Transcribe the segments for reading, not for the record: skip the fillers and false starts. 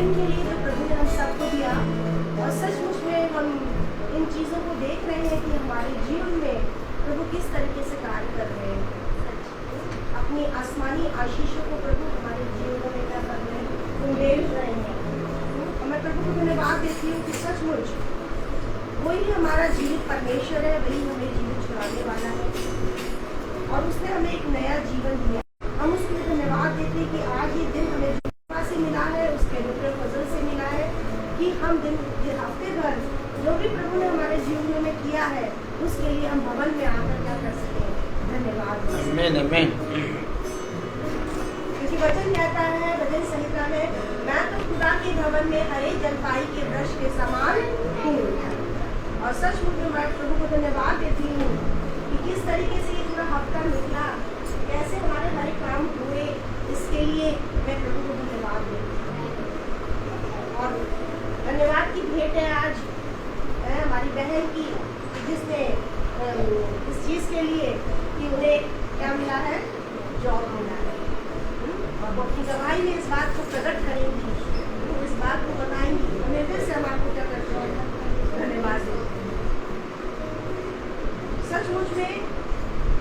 दिन के लिए जो प्रभु ने हम सबको दिया, और सचमुच में हम इन चीज़ों को देख रहे हैं कि हमारे जीवन में प्रभु किस तरीके से कार्य कर रहे हैं। अपनी आसमानी आशीषों को प्रभु हमारे जीवन में क्या कर रहे हैं, उंडेल रहे हैं। और मैं प्रभु को धन्यवाद देती हूँ कि सचमुच वही हमारा जीवित परमेश्वर है, वही हमें जीवित छुड़ाने वाला है, और उसने हमें एक नया जीवन दिया। हम उसके लिए धन्यवाद देते हैं कि आज ये दिन हमें कृपा से मिला है, उसके अनुग्रह फजल से मिला है, कि हम दिन हफ्ते भर जो भी प्रभु ने हमारे जीवन में किया है उसके लिए हम भवन में आकर क्या कर सकते हैं, धन्यवाद। क्योंकि वचन कहता है, वचन संहिता में, मैं तो खुदा के भवन में हरे जलपाई के वृक्ष के समान हूँ। और सचमुच में मैं प्रभु को धन्यवाद देती हूँ कि किस तरीके से ये पूरा हफ्ता निकला, कैसे हमारे हर काम हुए, इसके लिए मैं प्रभु को धन्यवाद देती हूँ। और धन्यवाद की भेंट है आज हमारी बहन की, जिसने इस चीज़ के लिए कि उन्हें क्या मिला है, जॉब मिला है, और वो अपनी गवाही में इस बात को प्रकट करेंगी, इस बात को बताएंगी। हमें फिर से हम आपको क्या करते हैं, धन्यवाद देते हैं। सचमुच में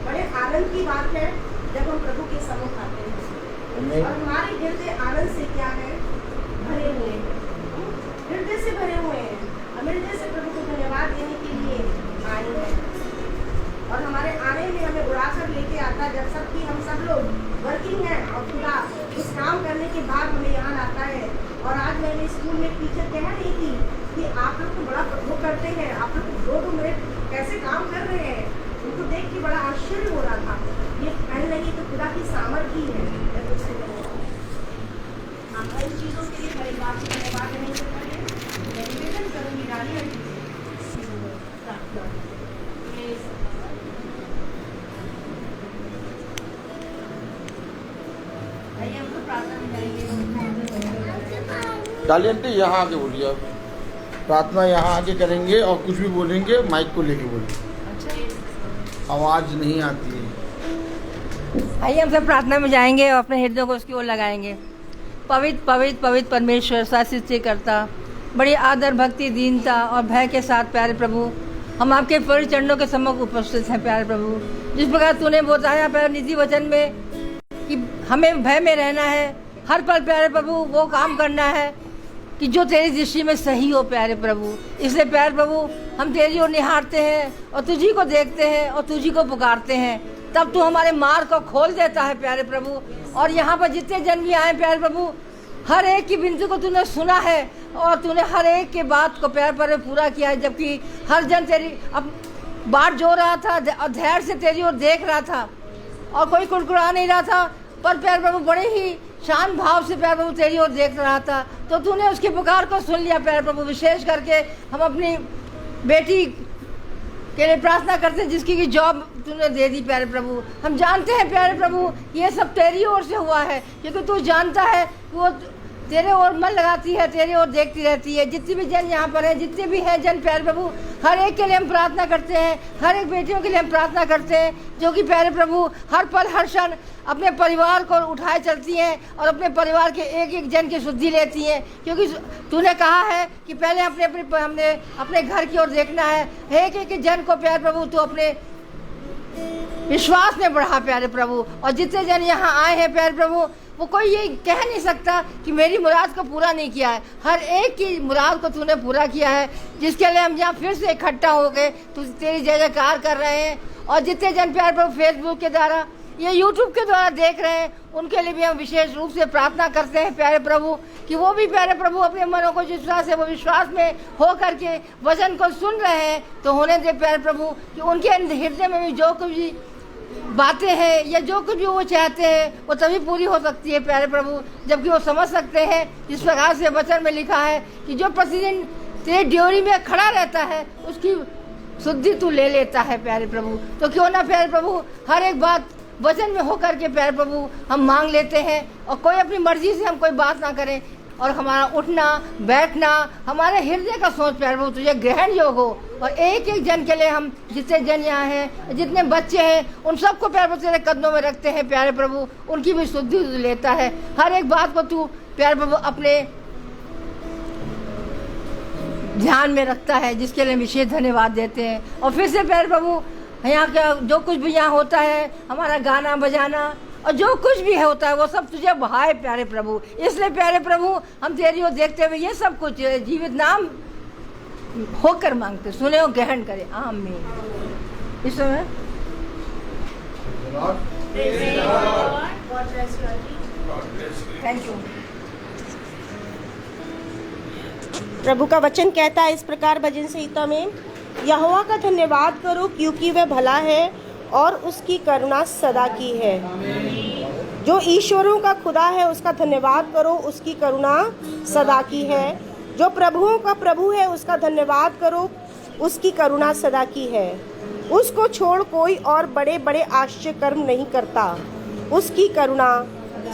बड़े आनंद की बात है जब हम प्रभु के सम्मुख आते हैं, और हमारे हृदय आनंद से क्या है, भरे हुए हैं, हृदय से भरे हुए हैं। हम हृदय से प्रभु को धन्यवाद देने के लिए आए हैं, और हमारे आने में हमें उड़ाकर लेके आता है। जब सबकी हम सब लोग वर्किंग हैं और खुदा इस काम करने के बाद हमें यहाँ लाता है। और आज मैंने स्कूल में टीचर कह रही थी कि आप लोग तो बड़ा वो करते हैं, आप लोग 2-2 मिनट कैसे काम कर रहे हैं, उनको देख के बड़ा आश्चर्य हो रहा था। ये कहने लगी तो खुदा की सामर्थ्य है। मैं कुछ से हम इन चीज़ों के लिए परिवार से धन्यवाद नहीं करते हैं। मैं निवेदन करूँगी डाली डाली आंटी यहाँ आके बोलिए, आप प्रार्थना यहाँ आके करेंगे और कुछ भी बोलेंगे माइक को लेके बोलिए, आवाज़ नहीं आती है। आइए हम सब प्रार्थना में जाएंगे और अपने हृदय को उसकी ओर लगाएंगे। पवित्र पवित्र पवित्र परमेश्वर, शासित करता, बड़ी आदर भक्ति दीनता और भय के साथ प्यारे प्रभु, हम आपके पवित्र चरणों के सम्मुख उपस्थित हैं प्यारे प्रभु। जिस प्रकार तूने बताया प्यारे निजी वचन में कि हमें भय में रहना है, हर पल प्यारे प्रभु वो काम करना है कि जो तेरी दृष्टि में सही हो प्यारे प्रभु। इसलिए प्यारे प्रभु हम तेरी ओर निहारते हैं और तुझी को देखते हैं और तुझी को पुकारते हैं, तब तू हमारे मार्ग को खोल देता है प्यारे प्रभु। और यहाँ पर जितने जन भी आए प्यारे प्रभु, हर एक की विनती को तूने सुना है और तूने हर एक के बात को प्यारे पर पूरा किया है। जबकि हर जन तेरी अब बाट जो रहा था और धैर्य से तेरी ओर देख रहा था और कोई कुड़कुड़ा नहीं रहा था, पर प्यारे प्रभु बड़े ही शांत भाव से प्यारे प्रभु तेरी ओर देख रहा था। तो तूने उसकी पुकार को सुन लिया प्यारे प्रभु। विशेष करके हम अपनी बेटी के लिए प्रार्थना करते हैं जिसकी की जॉब तूने दे दी प्यारे प्रभु। हम जानते हैं प्यारे प्रभु ये सब तेरी ओर से हुआ है, क्योंकि तू जानता है वो तेरे ओर मन लगाती है, तेरे ओर देखती रहती है। जितनी भी जन यहाँ पर है, जितने भी हैं जन प्यारे प्रभु, हर एक के लिए हम प्रार्थना करते हैं, हर एक बेटियों के लिए हम प्रार्थना करते हैं जो कि प्यारे प्रभु हर पल हर क्षण अपने परिवार को उठाए चलती हैं और अपने परिवार के एक एक जन की शुद्धि लेती हैं। क्योंकि तूने कहा है कि पहले हमने अपने घर की ओर देखना है। एक एक जन को प्यारे प्रभु तू अपने विश्वास में बढ़ा प्यारे प्रभु। और जितने जन यहाँ आए हैं प्यारे प्रभु, वो कोई ये कह नहीं सकता कि मेरी मुराद को पूरा नहीं किया है। हर एक की मुराद को तूने पूरा किया है, जिसके लिए हम यहाँ फिर से इकट्ठा हो गए, तू तेरी जय जयकार कर रहे हैं। और जितने जन प्यारे प्रभु फेसबुक के द्वारा, ये यूट्यूब के द्वारा देख रहे हैं, उनके लिए भी हम विशेष रूप से प्रार्थना करते हैं प्यारे प्रभु कि वो भी प्यारे प्रभु अपने मनों को विश्वास है, वो विश्वास में हो करके वचन को सुन रहे हैं। तो होने दे प्यारे प्रभु कि उनके हृदय में भी जो कुछ भी बातें हैं या जो कुछ भी वो चाहते हैं वो तभी पूरी हो सकती है प्यारे प्रभु, जबकि वो समझ सकते हैं जिस प्रकार से वचन में लिखा है कि जो प्रतिदिन तेरे ड्योरी में खड़ा रहता है उसकी शुद्धि तू ले लेता है प्यारे प्रभु। तो क्यों ना प्यारे प्रभु हर एक बात वचन में होकर के प्यारे प्रभु हम मांग लेते हैं, और कोई अपनी मर्जी से हम कोई बात ना करें, और हमारा उठना बैठना हमारे हृदय का सोच प्यारे प्रभु तुझे ग्रहण योग हो। और एक एक जन के लिए हम जितने जन यहाँ हैं, जितने बच्चे हैं, उन सबको प्यारे प्रभु तेरे कदमों में रखते हैं प्यारे प्रभु। उनकी भी शुद्धि लेता है, हर एक बात को तू प्यारे प्रभु अपने ध्यान में रखता है, जिसके लिए विशेष धन्यवाद देते हैं। और फिर से प्यारे प्रभु, यहाँ का जो कुछ भी यहाँ होता है, हमारा गाना बजाना और जो कुछ भी होता है वो सब तुझे भाए प्यारे प्रभु। इसलिए प्यारे प्रभु, हम तेरी ओर देखते हुए ये सब कुछ जीवित नाम होकर मांगते, सुने और ग्रहण करें, आमीन। इस समय थैंक यू। प्रभु का वचन कहता है इस प्रकार भजन संहिता में, यहोवा का धन्यवाद करो क्योंकि वह भला है और उसकी करुणा सदा की है। जो ईश्वरों का खुदा है उसका धन्यवाद करो, उसकी करुणा सदा की है। जो प्रभुओं का प्रभु है उसका धन्यवाद करो, उसकी करुणा सदा की है। उसको छोड़ कोई और बड़े बड़े आश्चर्य कर्म नहीं करता, उसकी करुणा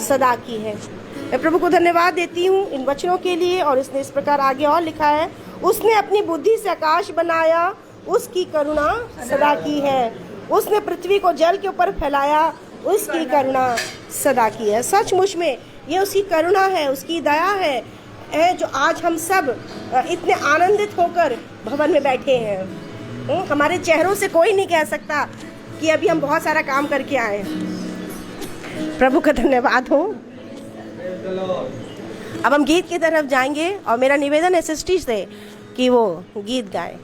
सदा की है। मैं प्रभु को धन्यवाद देती हूँ इन वचनों के लिए। और इसने इस प्रकार आगे और लिखा है, उसने अपनी बुद्धि से आकाश बनाया, उसकी करुणा सदा की है। उसने पृथ्वी को जल के ऊपर फैलाया, उसकी करुणा सदा की है। सचमुच में ये उसकी करुणा है, उसकी दया है जो आज हम सब इतने आनंदित होकर भवन में बैठे हैं। हमारे चेहरों से कोई नहीं कह सकता कि अभी हम बहुत सारा काम करके आए हैं। प्रभु का धन्यवाद हो। अब हम गीत की तरफ जाएंगे और मेरा निवेदन है सिस्टी से कि वो गीत गाए।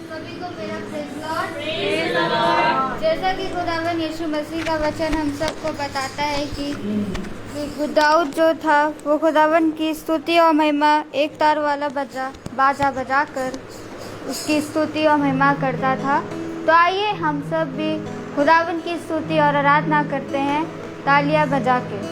सभी को मेरा प्रेज़ लॉर्ड। जैसा कि खुदावन यीशु मसीह का वचन हम सबको बताता है कि दाऊद जो था वो खुदावन की स्तुति और महिमा एक तार वाला बाजा बजा कर उसकी स्तुति और महिमा करता था। तो आइए हम सब भी खुदावन की स्तुति और आराधना करते हैं तालियां बजा के।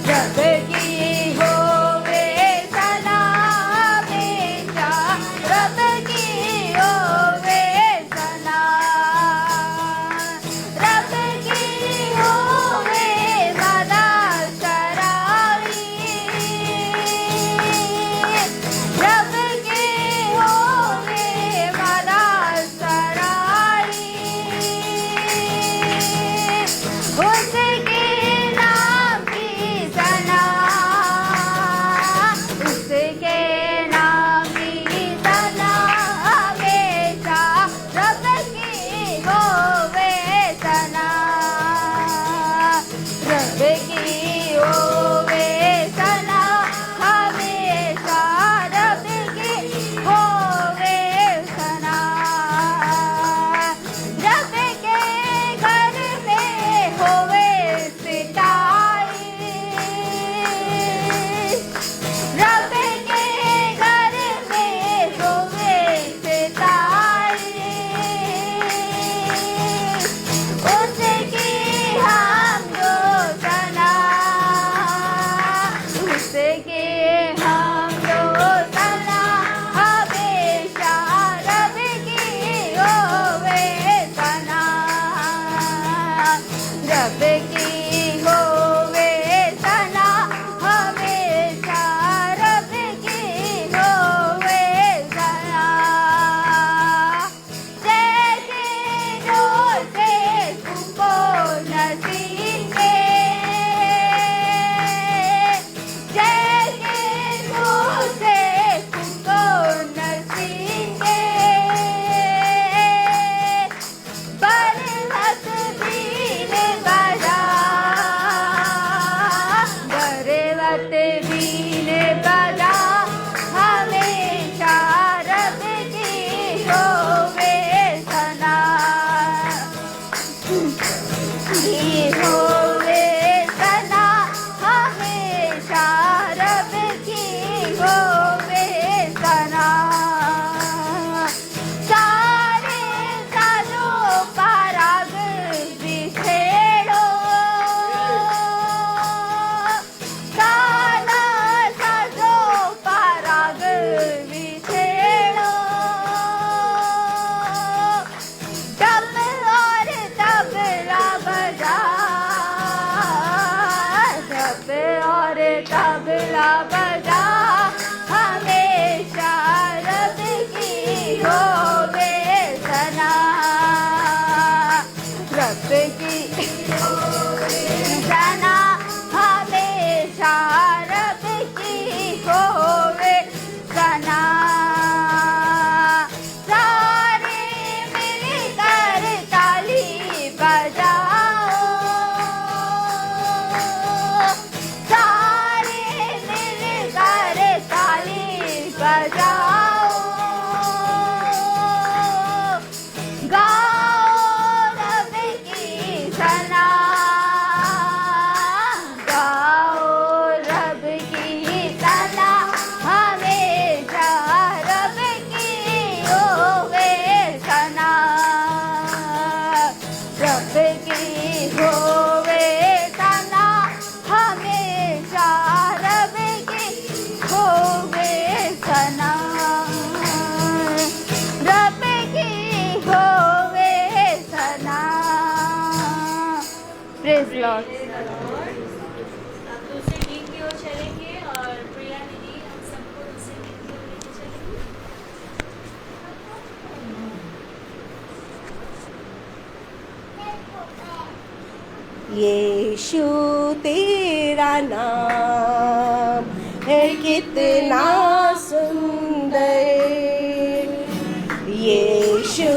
जब की हो वे सलाम प्रेज लॉर्ड। अब दूसरे गीत की ओर चलेंगे और प्रिया दीदी हम सबको दूसरे गीत की ओर लेके चलेंगी। यीशु तेरा नाम है कितना सुंदर, यीशु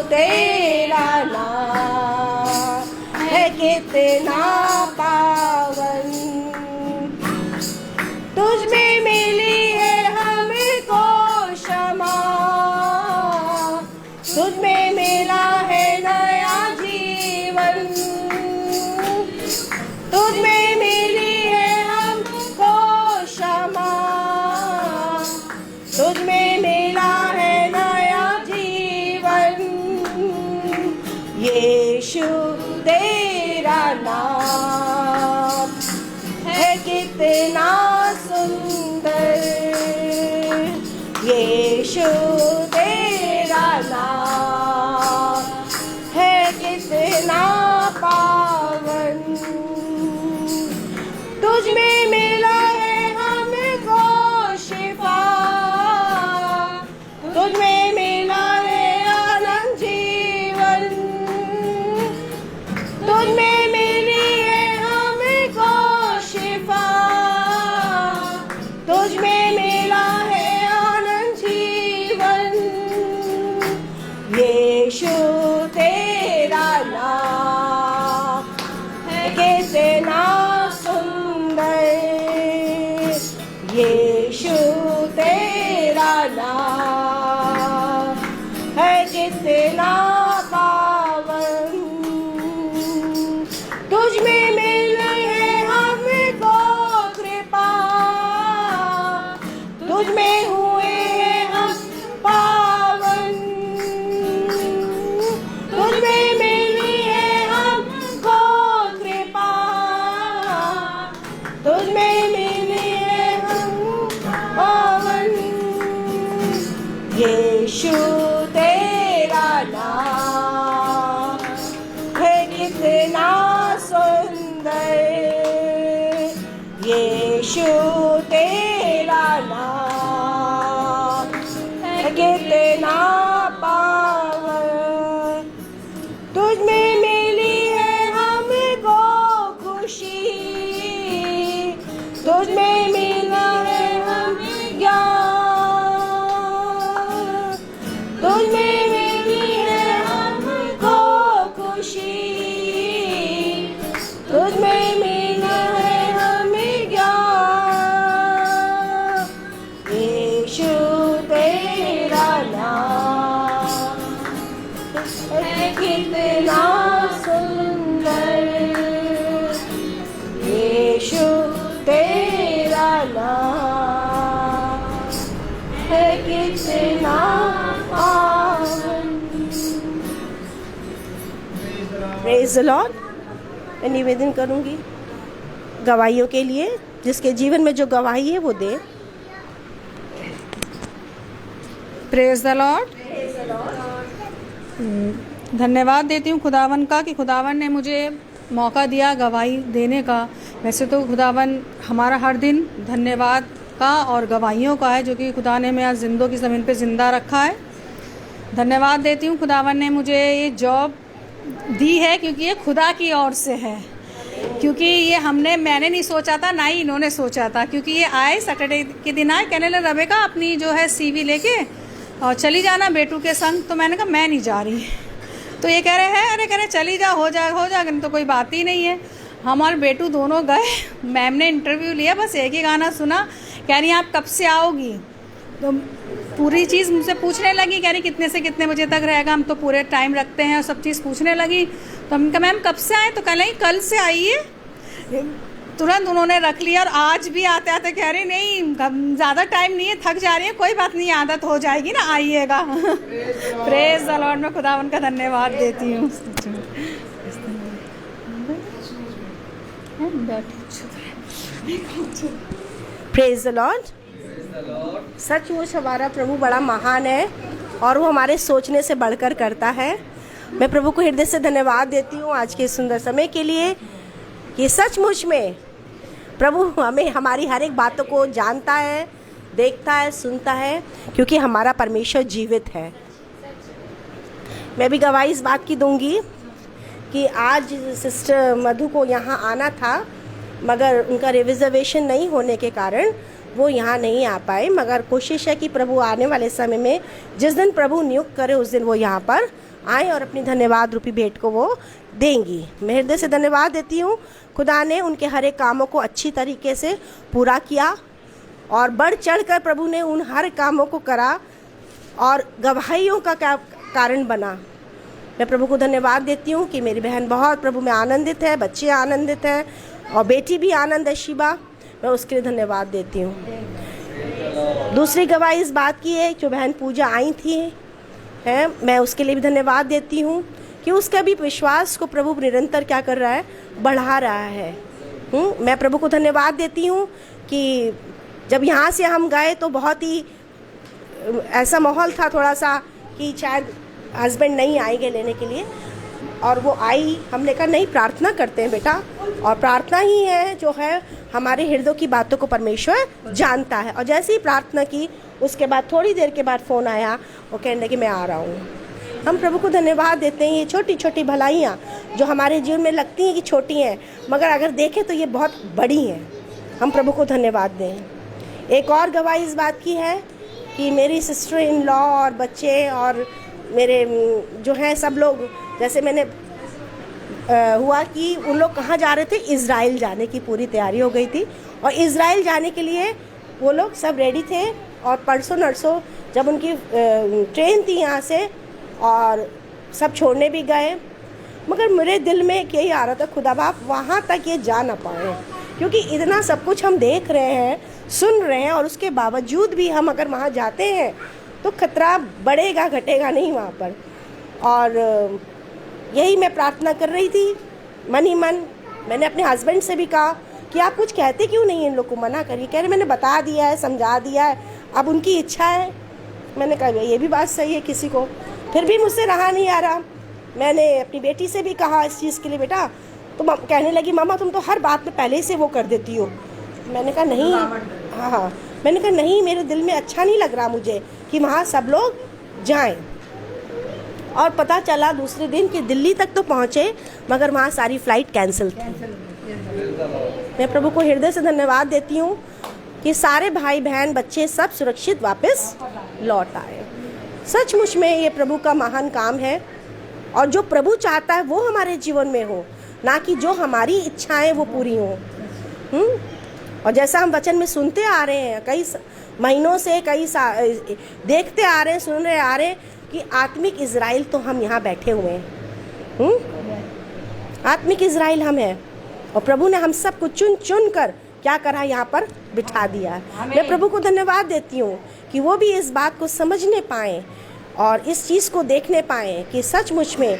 तेरा नाम है कितना पावन, तुझ में मिली है हमको क्षमा, तुझ में मिला है नया जीवन, तुझ में मिली है हमको क्षमा, तुझ में मिला है नया जीवन, यीशु तेरा नाम है कितना सुंदर, यीशु तेरा नाम है कितना पावन, तुझ में मिला है हमको शिफा, तुझ में मिला है आनंद जीवन, तुझ में मिली है हमको शिफा, तुझ में मिला है आनंद जीवन, यीशु तेरा नाम है कितना सुंदर, यीशु तेरा नाम है कितना पावन, तुझ में मिली है हमको कृपा, तुझ में हुए हैं हम पावन, तुझ में मिली है हमको कृपा, तुझ में मिली है हम पावन, यीशु तेरा नाम है कितना सुंदर, यीशु तेरा नाम है कितना पावन, तुझ में मिली है हमको खुशी, तुझ में मिला है हमें ज्ञान, तुझ में मिली है हमको खुशी, तुझ में मिला है हमें ज्ञान, यीशु तेरा नाम है कितना सुंदर, यीशु तेरा नाम है कितना पावन। Praise the Lord. मैं निवेदन करूंगी गवाहियों के लिए, जिसके जीवन में जो गवाही है वो दे। Praise the Lord. धन्यवाद देती हूँ खुदावन का कि खुदावन ने मुझे मौका दिया गवाही देने का। वैसे तो खुदावन हमारा हर दिन धन्यवाद का और गवाहियों का है, जो कि खुदा ने मैं आज जिंदों की ज़मीन पे ज़िंदा रखा है। धन्यवाद देती हूँ खुदावन ने मुझे ये जॉब दी है, क्योंकि ये खुदा की ओर से है, क्योंकि ये मैंने नहीं सोचा था, ना ही इन्होंने सोचा था। क्योंकि ये आए सैटरडे के दिन आए, कहने लगे रबेका अपनी जो है CV लेके और चली जाना बेटू के संग। तो मैंने कहा मैं नहीं जा रही। तो ये कह रहे हैं, अरे कह रहे चली जा, हो जाएगा, तो कोई बात ही नहीं है। हम और बेटू दोनों गए, मैम ने इंटरव्यू लिया, बस एक ही गाना सुना। कह रही आप कब से आओगी? तो पूरी चीज़ मुझसे पूछने लगी, कह रही कितने से कितने बजे तक रहेगा, हम तो पूरे टाइम रखते हैं, सब चीज़ पूछने लगी। तो हम कहा मैम कब से आए? तो कह रही कल से आइए। तुरंत उन्होंने रख लिया। और आज भी आते आते कह रही नहीं ज़्यादा टाइम नहीं है, थक जा रही है, कोई बात नहीं, आदत हो जाएगी ना, आइएगा। Praise the Lord. मैं खुदा उनका धन्यवाद देती हूँ। Praise the Lord. सचमुच हमारा प्रभु बड़ा महान है और वो हमारे सोचने से बढ़कर करता है। मैं प्रभु को हृदय से धन्यवाद देती हूँ आज के सुंदर समय के लिए। कि सचमुच में प्रभु हमें हमारी हर एक बातों को जानता है, देखता है, सुनता है, क्योंकि हमारा परमेश्वर जीवित है। मैं भी गवाही इस बात की दूंगी कि आज सिस्टर मधु को यहाँ आना था, मगर उनका रिजर्वेशन नहीं होने के कारण वो यहाँ नहीं आ पाए। मगर कोशिश है कि प्रभु आने वाले समय में जिस दिन प्रभु नियुक्त करे उस दिन वो यहाँ पर आए और अपनी धन्यवाद रूपी भेंट को वो देंगी। मैं हृदय से धन्यवाद देती हूँ। खुदा ने उनके हर एक कामों को अच्छी तरीके से पूरा किया और बढ़ चढ़ कर प्रभु ने उन हर कामों को करा और गवाहियों का कारण बना। मैं प्रभु को धन्यवाद देती हूँ कि मेरी बहन बहुत प्रभु में आनंदित है, बच्चे आनंदित हैं और बेटी भी आनंद है शिबा, मैं उसके लिए धन्यवाद देती हूँ। दूसरी गवाही इस बात की है जो बहन पूजा आई थी है, मैं उसके लिए भी धन्यवाद देती हूँ कि उसका भी विश्वास को प्रभु निरंतर क्या कर रहा है, बढ़ा रहा है। मैं प्रभु को धन्यवाद देती हूँ कि जब यहाँ से हम गए तो बहुत ही ऐसा माहौल था थोड़ा सा कि शायद हस्बैंड नहीं आएंगे लेने के लिए, और वो आई। हमने कहा नहीं, प्रार्थना करते हैं बेटा, और प्रार्थना ही है जो है हमारे हृदय की बातों को परमेश्वर जानता है। और जैसे ही प्रार्थना की उसके बाद थोड़ी देर के बाद फ़ोन आया, वो कहने कि मैं आ रहा हूँ। हम प्रभु को धन्यवाद देते हैं। ये छोटी छोटी भलाइयाँ जो हमारे जीवन में लगती हैं कि छोटी हैं, मगर अगर देखें तो ये बहुत बड़ी हैं। हम प्रभु को धन्यवाद दें। एक और गवाही इस बात की है कि मेरी सिस्टर इन लॉ और बच्चे और मेरे जो हैं सब लोग, जैसे मैंने हुआ कि उन लोग कहाँ जा रहे थे, इज़राइल जाने की पूरी तैयारी हो गई थी और इज़राइल जाने के लिए वो लोग सब रेडी थे। और परसों नरसों जब उनकी ट्रेन थी यहाँ से और सब छोड़ने भी गए, मगर मेरे दिल में यही आ रहा था, खुदा बाप वहाँ तक ये जा ना पाए, क्योंकि इतना सब कुछ हम देख रहे हैं, सुन रहे हैं, और उसके बावजूद भी हम अगर वहाँ जाते हैं तो खतरा बढ़ेगा घटेगा नहीं वहाँ पर। और यही मैं प्रार्थना कर रही थी मन ही मन। मैंने अपने हस्बैंड से भी कहा कि आप कुछ कहते क्यों नहीं इन लोग को, मना करिए। कह रहे मैंने बता दिया है, समझा दिया है, अब उनकी इच्छा है। मैंने कहा ये भी बात सही है, किसी को फिर भी मुझसे रहा नहीं आ रहा। मैंने अपनी बेटी से भी कहा इस चीज़ के लिए, बेटा तुम कहने लगी मामा तुम तो हर बात में पहले से वो कर देती हो। मैंने कहा नहीं, हाँ मैंने कहा नहीं, मेरे दिल में अच्छा नहीं लग रहा मुझे कि वहाँ सब लोग जाएं। और पता चला दूसरे दिन कि दिल्ली तक तो पहुँचे, मगर वहाँ सारी फ़्लाइट कैंसिल थी। मैं प्रभु को हृदय से धन्यवाद देती हूँ कि सारे भाई बहन बच्चे सब सुरक्षित वापस लौट आए। सचमुच में ये प्रभु का महान काम है, और जो प्रभु चाहता है वो हमारे जीवन में हो, ना कि जो हमारी इच्छाएं वो पूरी हों। और जैसा हम वचन में सुनते आ रहे हैं कई महीनों से, देखते आ रहे हैं, सुन रहे आ रहे हैं कि आत्मिक इज़राइल तो हम यहाँ बैठे हुए हैं। आत्मिक इज़राइल हम हैं, और प्रभु ने हम सबको चुन चुन कर क्या करा, यहाँ पर बिठा दिया। मैं प्रभु को धन्यवाद देती हूँ कि वो भी इस बात को समझने पाएँ और इस चीज़ को देखने पाएँ कि सचमुच में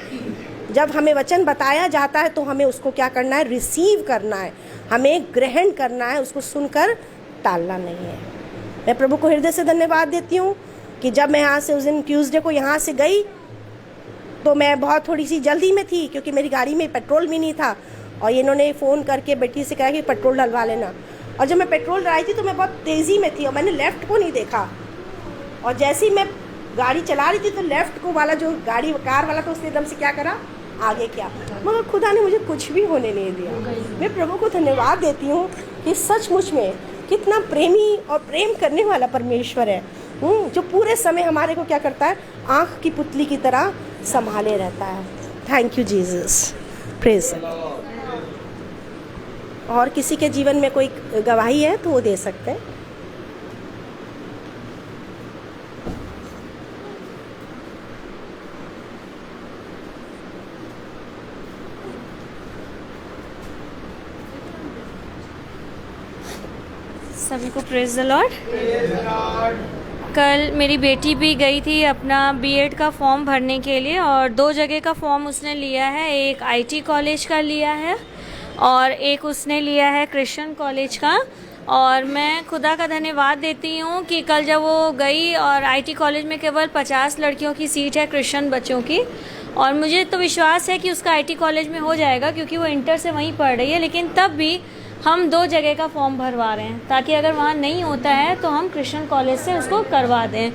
जब हमें वचन बताया जाता है तो हमें उसको क्या करना है, रिसीव करना है, हमें ग्रहण करना है, उसको सुनकर टालना नहीं है। मैं प्रभु को हृदय से धन्यवाद देती हूँ कि जब मैं यहाँ से उस दिन ट्यूसडे को यहाँ से गई तो मैं बहुत थोड़ी सी जल्दी में थी, क्योंकि मेरी गाड़ी में पेट्रोल भी नहीं था, और इन्होंने फ़ोन करके बेटी से कहा कि पेट्रोल डलवा लेना। और जब मैं पेट्रोल डलवाई थी तो मैं बहुत तेज़ी में थी और मैंने लेफ़्ट को नहीं देखा, और जैसे ही मैं गाड़ी चला रही थी तो लेफ़्ट को वाला जो कार वाला था उसने एकदम से क्या करा, आगे क्या, मगर खुदा ने मुझे कुछ भी होने नहीं दिया। मैं प्रभु को धन्यवाद देती हूँ कि सचमुच में कितना प्रेमी और प्रेम करने वाला परमेश्वर है, जो पूरे समय हमारे को क्या करता है, आँख की पुतली की तरह संभाले रहता है। Thank you Jesus, praise. और किसी के जीवन में कोई गवाही है तो वो दे सकते हैं। सभी को प्रेज द लॉर्ड। कल मेरी बेटी भी गई थी अपना बीएड का फॉर्म भरने के लिए, और 2 जगह का फॉर्म उसने लिया है। एक आईटी कॉलेज का लिया है और एक उसने लिया है क्रिश्चियन कॉलेज का। और मैं खुदा का धन्यवाद देती हूँ कि कल जब वो गई, और आईटी कॉलेज में केवल 50 लड़कियों की सीट है क्रिश्चियन बच्चों की, और मुझे तो विश्वास है कि उसका आईटी कॉलेज में हो जाएगा, क्योंकि वो इंटर से वहीं पढ़ रही है। लेकिन तब भी हम 2 जगह का फॉर्म भरवा रहे हैं, ताकि अगर वहाँ नहीं होता है तो हम क्रिश्चियन कॉलेज से उसको करवा दें।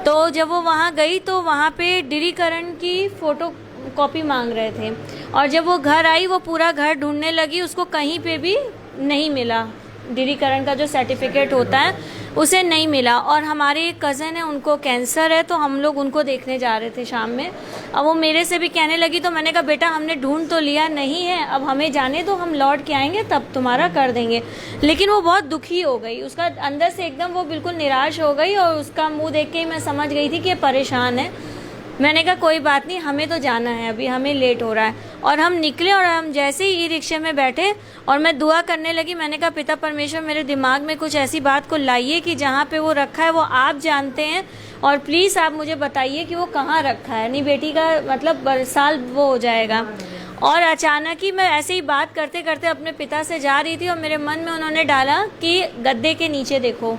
तो जब वो वहाँ गई तो वहाँ पे डिरीकरण की फ़ोटो कॉपी मांग रहे थे, और जब वो घर आई वो पूरा घर ढूंढने लगी, उसको कहीं पे भी नहीं मिला। डिरीकरण का जो सर्टिफिकेट होता है उसे नहीं मिला। और हमारे एक कज़न है, उनको कैंसर है, तो हम लोग उनको देखने जा रहे थे शाम में। अब वो मेरे से भी कहने लगी, तो मैंने कहा बेटा हमने ढूंढ तो लिया नहीं है, अब हमें जाने दो, हम लौट के आएंगे तब तुम्हारा कर देंगे। लेकिन वो बहुत दुखी हो गई, उसका अंदर से एकदम वो बिल्कुल निराश हो गई, और उसका मुँह देख के ही मैं समझ गई थी कि ये परेशान है। मैंने कहा कोई बात नहीं, हमें तो जाना है, अभी हमें लेट हो रहा है। और हम निकले, और हम जैसे ही ई-रिक्शा में बैठे और मैं दुआ करने लगी, मैंने कहा पिता परमेश्वर मेरे दिमाग में कुछ ऐसी बात को लाइए कि जहाँ पे वो रखा है वो आप जानते हैं, और प्लीज़ आप मुझे बताइए कि वो कहाँ रखा है, नहीं बेटी का मतलब साल वो हो जाएगा। और अचानक ही मैं ऐसे ही बात करते करते अपने पिता से जा रही थी, और मेरे मन में उन्होंने डाला कि गद्दे के नीचे देखो।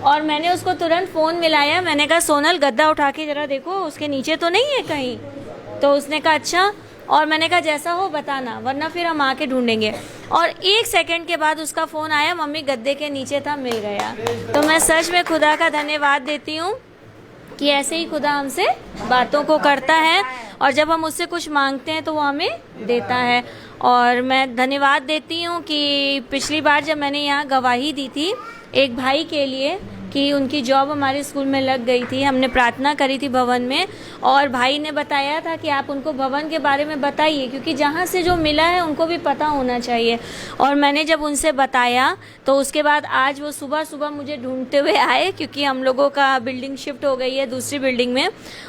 और मैंने उसको तुरंत फ़ोन मिलाया, मैंने कहा सोनल गद्दा उठा के ज़रा देखो, उसके नीचे तो नहीं है कहीं। तो उसने कहा अच्छा, और मैंने कहा जैसा हो बताना, वरना फिर हम आके ढूंढेंगे। और 1 सेकंड के बाद उसका फ़ोन आया, मम्मी गद्दे के नीचे था, मिल गया। तो मैं सच में खुदा का धन्यवाद देती हूँ कि ऐसे ही खुदा हमसे बातों को करता है, और जब हम उससे कुछ मांगते हैं तो वो हमें देता है। और मैं धन्यवाद देती हूँ कि पिछली बार जब मैंने यहाँ गवाही दी थी एक भाई के लिए कि उनकी जॉब हमारे स्कूल में लग गई थी, हमने प्रार्थना करी थी भवन में, और भाई ने बताया था कि आप उनको भवन के बारे में बताइए, क्योंकि जहाँ से जो मिला है उनको भी पता होना चाहिए। और मैंने जब उनसे बताया तो उसके बाद आज वो सुबह सुबह मुझे ढूंढते हुए आए, क्योंकि हम लोगों का बिल्डिंग शिफ्ट हो गई है दूसरी बिल्डिंग में।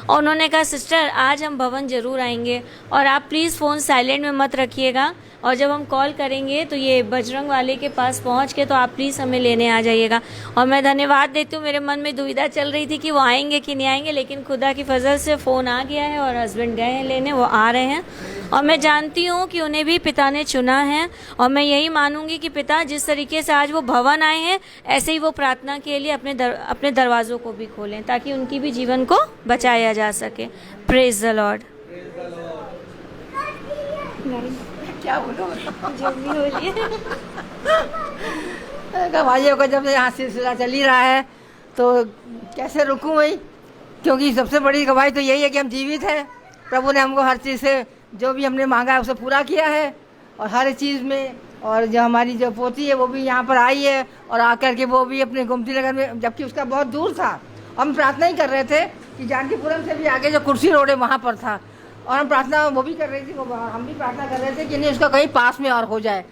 और उन्होंने कहा सिस्टर आज हम भवन ज़रूर आएंगे, और आप प्लीज़ फ़ोन साइलेंट में मत रखिएगा, और जब हम कॉल करेंगे तो ये बजरंग वाले के पास पहुंच के तो आप प्लीज़ हमें लेने आ जाइएगा। और मैं धन्यवाद देती हूँ, मेरे मन में दुविधा चल रही थी कि वो आएंगे कि नहीं आएंगे, लेकिन खुदा की फजल से फ़ोन आ गया है और हस्बैंड गए हैं लेने, वो आ रहे हैं। और मैं जानती हूँ कि उन्हें भी पिता ने चुना है, और मैं यही मानूंगी कि पिता जिस तरीके से आज वो भवन आए हैं, ऐसे ही वो प्रार्थना के लिए अपने दरवाज़ों को भी खोलें, ताकि उनकी भी जीवन को बचाया जा सके। Praise the Lord. क्या बोलो जो भी हो रही है गवाहियों का जब से यहाँ सिलसिला चल ही रहा है तो कैसे रुकूं भाई, क्योंकि सबसे बड़ी गवाही तो यही है कि हम जीवित हैं। प्रभु ने हमको हर चीज़ से जो भी हमने मांगा है उसे पूरा किया है, और हर चीज़ में। और जो हमारी जो पोती है वो भी यहाँ पर आई है, और आकर के वो भी अपने गोमती नगर में, जबकि उसका बहुत दूर था। हम प्रार्थना ही कर रहे थे कि जानकीपुरम से भी आगे जो कुर्सी रोड है वहाँ पर था, और हम प्रार्थना वो भी कर रही थी, हम भी प्रार्थना कर रहे थे कि नहीं उसका कहीं पास में और हो जाए,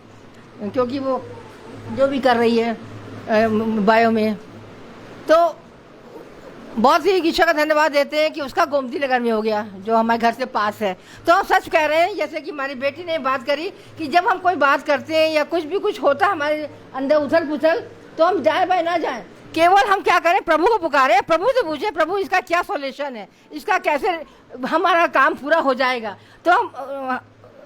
क्योंकि वो जो भी कर रही है बायो में। तो बहुत ही ईश्वर का धन्यवाद देते हैं कि उसका गोमती नगर में हो गया, जो हमारे घर से पास है। तो हम सच कह रहे हैं, जैसे कि हमारी बेटी ने बात करी कि जब हम कोई बात करते हैं या कुछ होता है हमारे अंदर उथल पुथल, तो हम जाए भाई ना जाए, केवल हम क्या करें, प्रभु को पुकारें, प्रभु से पूछें प्रभु इसका क्या सॉल्यूशन है, इसका कैसे हमारा काम पूरा हो जाएगा। तो हम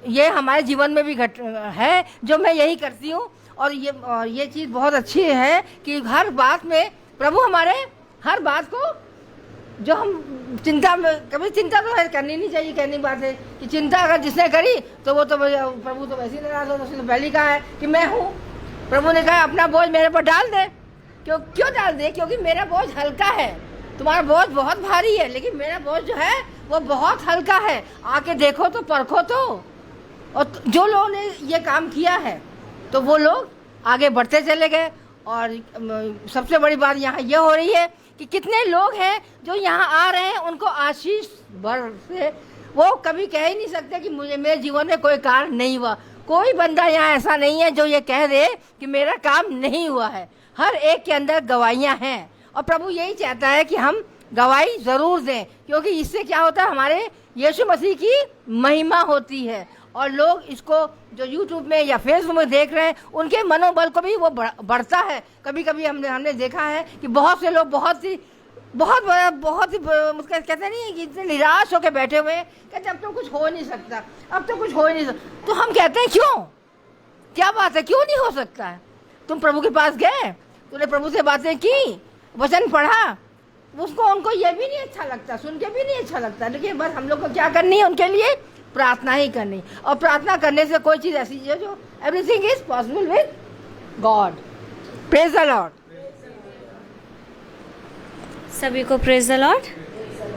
ये हमारे जीवन में भी घट है, जो मैं यही करती हूँ। और ये चीज़ बहुत अच्छी है कि हर बात में प्रभु हमारे हर बात को, जो हम चिंता में, कभी चिंता तो है करनी नहीं चाहिए, कहने की बात है कि चिंता अगर जिसने करी तो वो तो प्रभु तो वैसे ही नाराज हो। उसने तो पहले कहा है कि मैं हूँ, प्रभु ने कहा अपना बोझ मेरे पर डाल दे। क्यों डाल दे? क्योंकि मेरा बोझ हल्का है, तुम्हारा बोझ बहुत भारी है, लेकिन मेरा बोझ जो है वो बहुत हल्का है। आके देखो तो, परखो तो। और जो लोगों ने ये काम किया है तो वो लोग आगे बढ़ते चले गए। और सबसे बड़ी बात यहाँ ये हो रही है कि कितने लोग हैं जो यहाँ आ रहे हैं, उनको आशीष भर से वो कभी कह ही नहीं सकते कि मुझे मेरे जीवन में कोई कार्य नहीं हुआ। कोई बंदा यहाँ ऐसा नहीं है जो ये कह दे कि मेरा काम नहीं हुआ है। हर एक के अंदर गवाहियाँ हैं, और प्रभु यही चाहता है कि हम गवाही ज़रूर दें, क्योंकि इससे क्या होता है, हमारे यीशु मसीह की महिमा होती है। और लोग इसको जो यूट्यूब में या फेसबुक में देख रहे हैं, उनके मनोबल को भी वो बढ़ता है। कभी कभी हमने देखा है कि बहुत से लोग बहुत ही कहते नहीं है कि इतने निराश होकर बैठे हुए हैं, कहते अब तो कुछ हो नहीं सकता, अब तो कुछ हो ही नहीं सकता। तो हम कहते हैं क्यों, क्या बात है, क्यों नहीं हो सकता है? तुम प्रभु के पास गए, तूने प्रभु से बातें की, वचन पढ़ा, उसको उनको ये भी नहीं अच्छा लगता, सुन के भी नहीं अच्छा लगता, लेकिन बस हम लोग को क्या करनी है, उनके लिए प्रार्थना ही करनी। और प्रार्थना करने से कोई चीज़ ऐसी है जो everything is possible with God. Praise the Lord. सभी को प्रेज द लॉर्ड।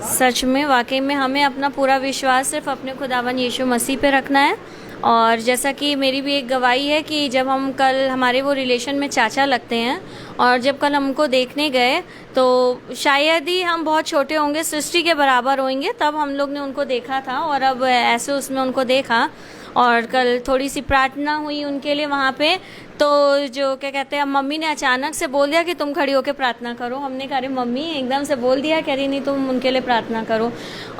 सच में वाकई में हमें अपना पूरा विश्वास सिर्फ अपने खुदावन यीशु मसीह पे रखना है। और जैसा कि मेरी भी एक गवाही है कि जब हम कल हमारे वो रिलेशन में चाचा लगते हैं, और जब कल हमको देखने गए तो शायद ही हम बहुत छोटे होंगे, सृष्टि के बराबर होंगे, तब हम लोग ने उनको देखा था। और अब ऐसे उसमें उनको देखा, और कल थोड़ी सी प्रार्थना हुई उनके लिए वहाँ पे। तो जो क्या कहते हैं, मम्मी ने अचानक से बोल दिया कि तुम खड़ी होकर प्रार्थना करो। हमने कहा अरे मम्मी, एकदम से बोल दिया, कह रही नहीं तुम उनके लिए प्रार्थना करो।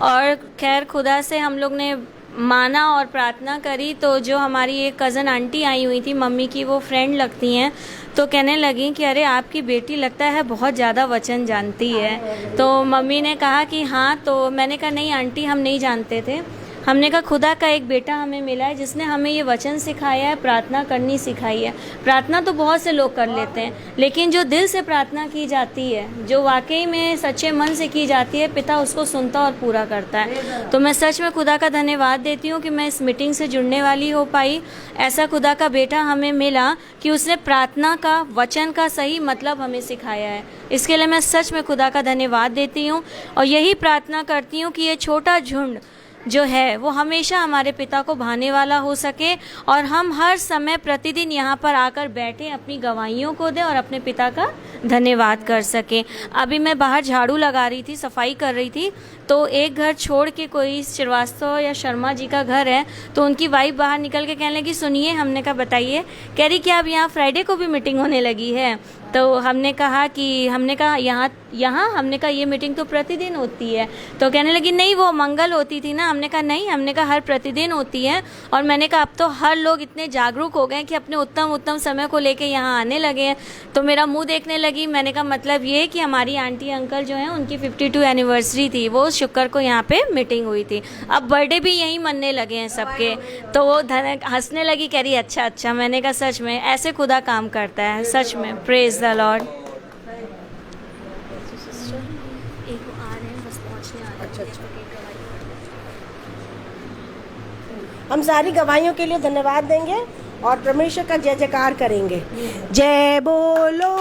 और खैर खुदा से हम लोग ने माना और प्रार्थना करी। तो जो हमारी एक कज़न आंटी आई हुई थी, मम्मी की वो फ्रेंड लगती हैं, तो कहने लगी कि अरे आपकी बेटी लगता है बहुत ज़्यादा वचन जानती है। तो मम्मी ने कहा कि हाँ। तो मैंने कहा नहीं आंटी, हम नहीं जानते थे। हमने कहा खुदा का एक बेटा हमें मिला है जिसने हमें ये वचन सिखाया है, प्रार्थना करनी सिखाई है। प्रार्थना तो बहुत से लोग कर लेते हैं, लेकिन जो दिल से प्रार्थना की जाती है, जो वाकई में सच्चे मन से की जाती है, पिता उसको सुनता और पूरा करता है। तो मैं सच में खुदा का धन्यवाद देती हूँ कि मैं इस मीटिंग से जुड़ने वाली हो पाई। ऐसा खुदा का बेटा हमें मिला कि उसने प्रार्थना का, वचन का सही मतलब हमें सिखाया है। इसके लिए मैं सच में खुदा का धन्यवाद देती हूँ, और यही प्रार्थना करती हूँ कि ये छोटा झुंड जो है वो हमेशा हमारे पिता को भाने वाला हो सके, और हम हर समय प्रतिदिन यहाँ पर आकर बैठे अपनी गवाहियों को दें और अपने पिता का धन्यवाद कर सकें। अभी मैं बाहर झाड़ू लगा रही थी, सफाई कर रही थी, तो एक घर छोड़ के कोई श्रीवास्तव या शर्मा जी का घर है, तो उनकी वाइफ बाहर निकल के कहने लगी सुनिए। हमने कहा बताइए। कह रही कि अब यहाँ फ्राइडे को भी मीटिंग होने लगी है। तो हमने कहा यहाँ हमने कहा ये मीटिंग तो प्रतिदिन होती है। तो कहने लगी नहीं वो मंगल होती थी ना। हमने कहा नहीं, हमने कहा हर प्रतिदिन होती है। और मैंने कहा अब तो हर लोग इतने जागरूक हो गए कि अपने उत्तम समय को लेके यहाँ आने लगे हैं। तो मेरा मुंह देखने लगी। मैंने कहा मतलब ये कि हमारी आंटी अंकल जो हैं उनकी 52 एनिवर्सरी थी, वो शुक्र को यहाँ पे मीटिंग हुई थी। अब बर्थडे भी यहीं मनने लगे हैं सबके। तो वो हंसने लगी, कह रही अच्छा। मैंने कहा सच में ऐसे खुदा काम करता है, सच में। Praise the Lord. हम सारी गवाहियों के लिए धन्यवाद देंगे और परमेश्वर का जय जयकार करेंगे। जय बोलो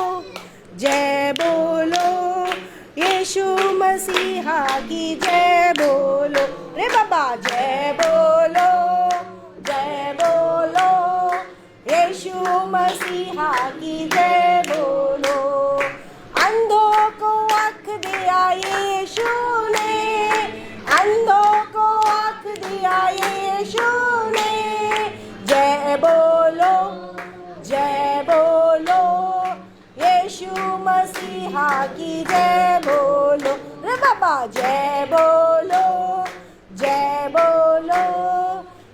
यीशु मसीहा की जय बोलो रे बाबा। जय बोलो यीशु मसीहा की जय बोलो। अंधों को आँख दिया यीशु ने, अंधों को आँख दिया यीशु ने। जय बोलो यीशु मसीहा की जय बोलो रे बाबा। जय बोलो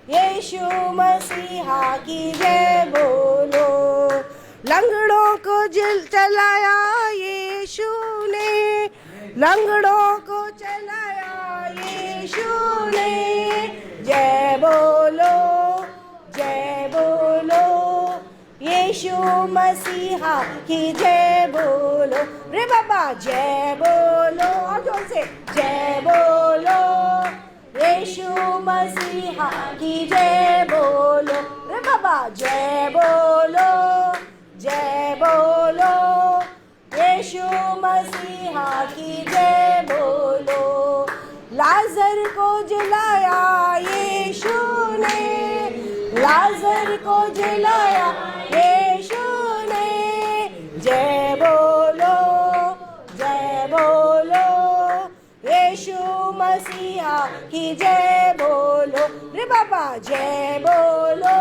यीशु मसीहा की जय बोलो। लंगड़ों को चलाया यीशु ने, लंगड़ों को चलाया यीशु ने। जय बोलो यीशु मसीहा की जय बोलो रे बाबा। जय बोलो और जोर से। जय बोलो यीशु मसीहा की जय बोलो रे बाबा। जय बोलो यीशु मसीहा की जय बोलो। लाजर को जलाया यीशु ने, लाजर को जलाया यीशु ने। जय बोलो यीशु मसीहा की जय बोलो रे बाबा। जय बोलो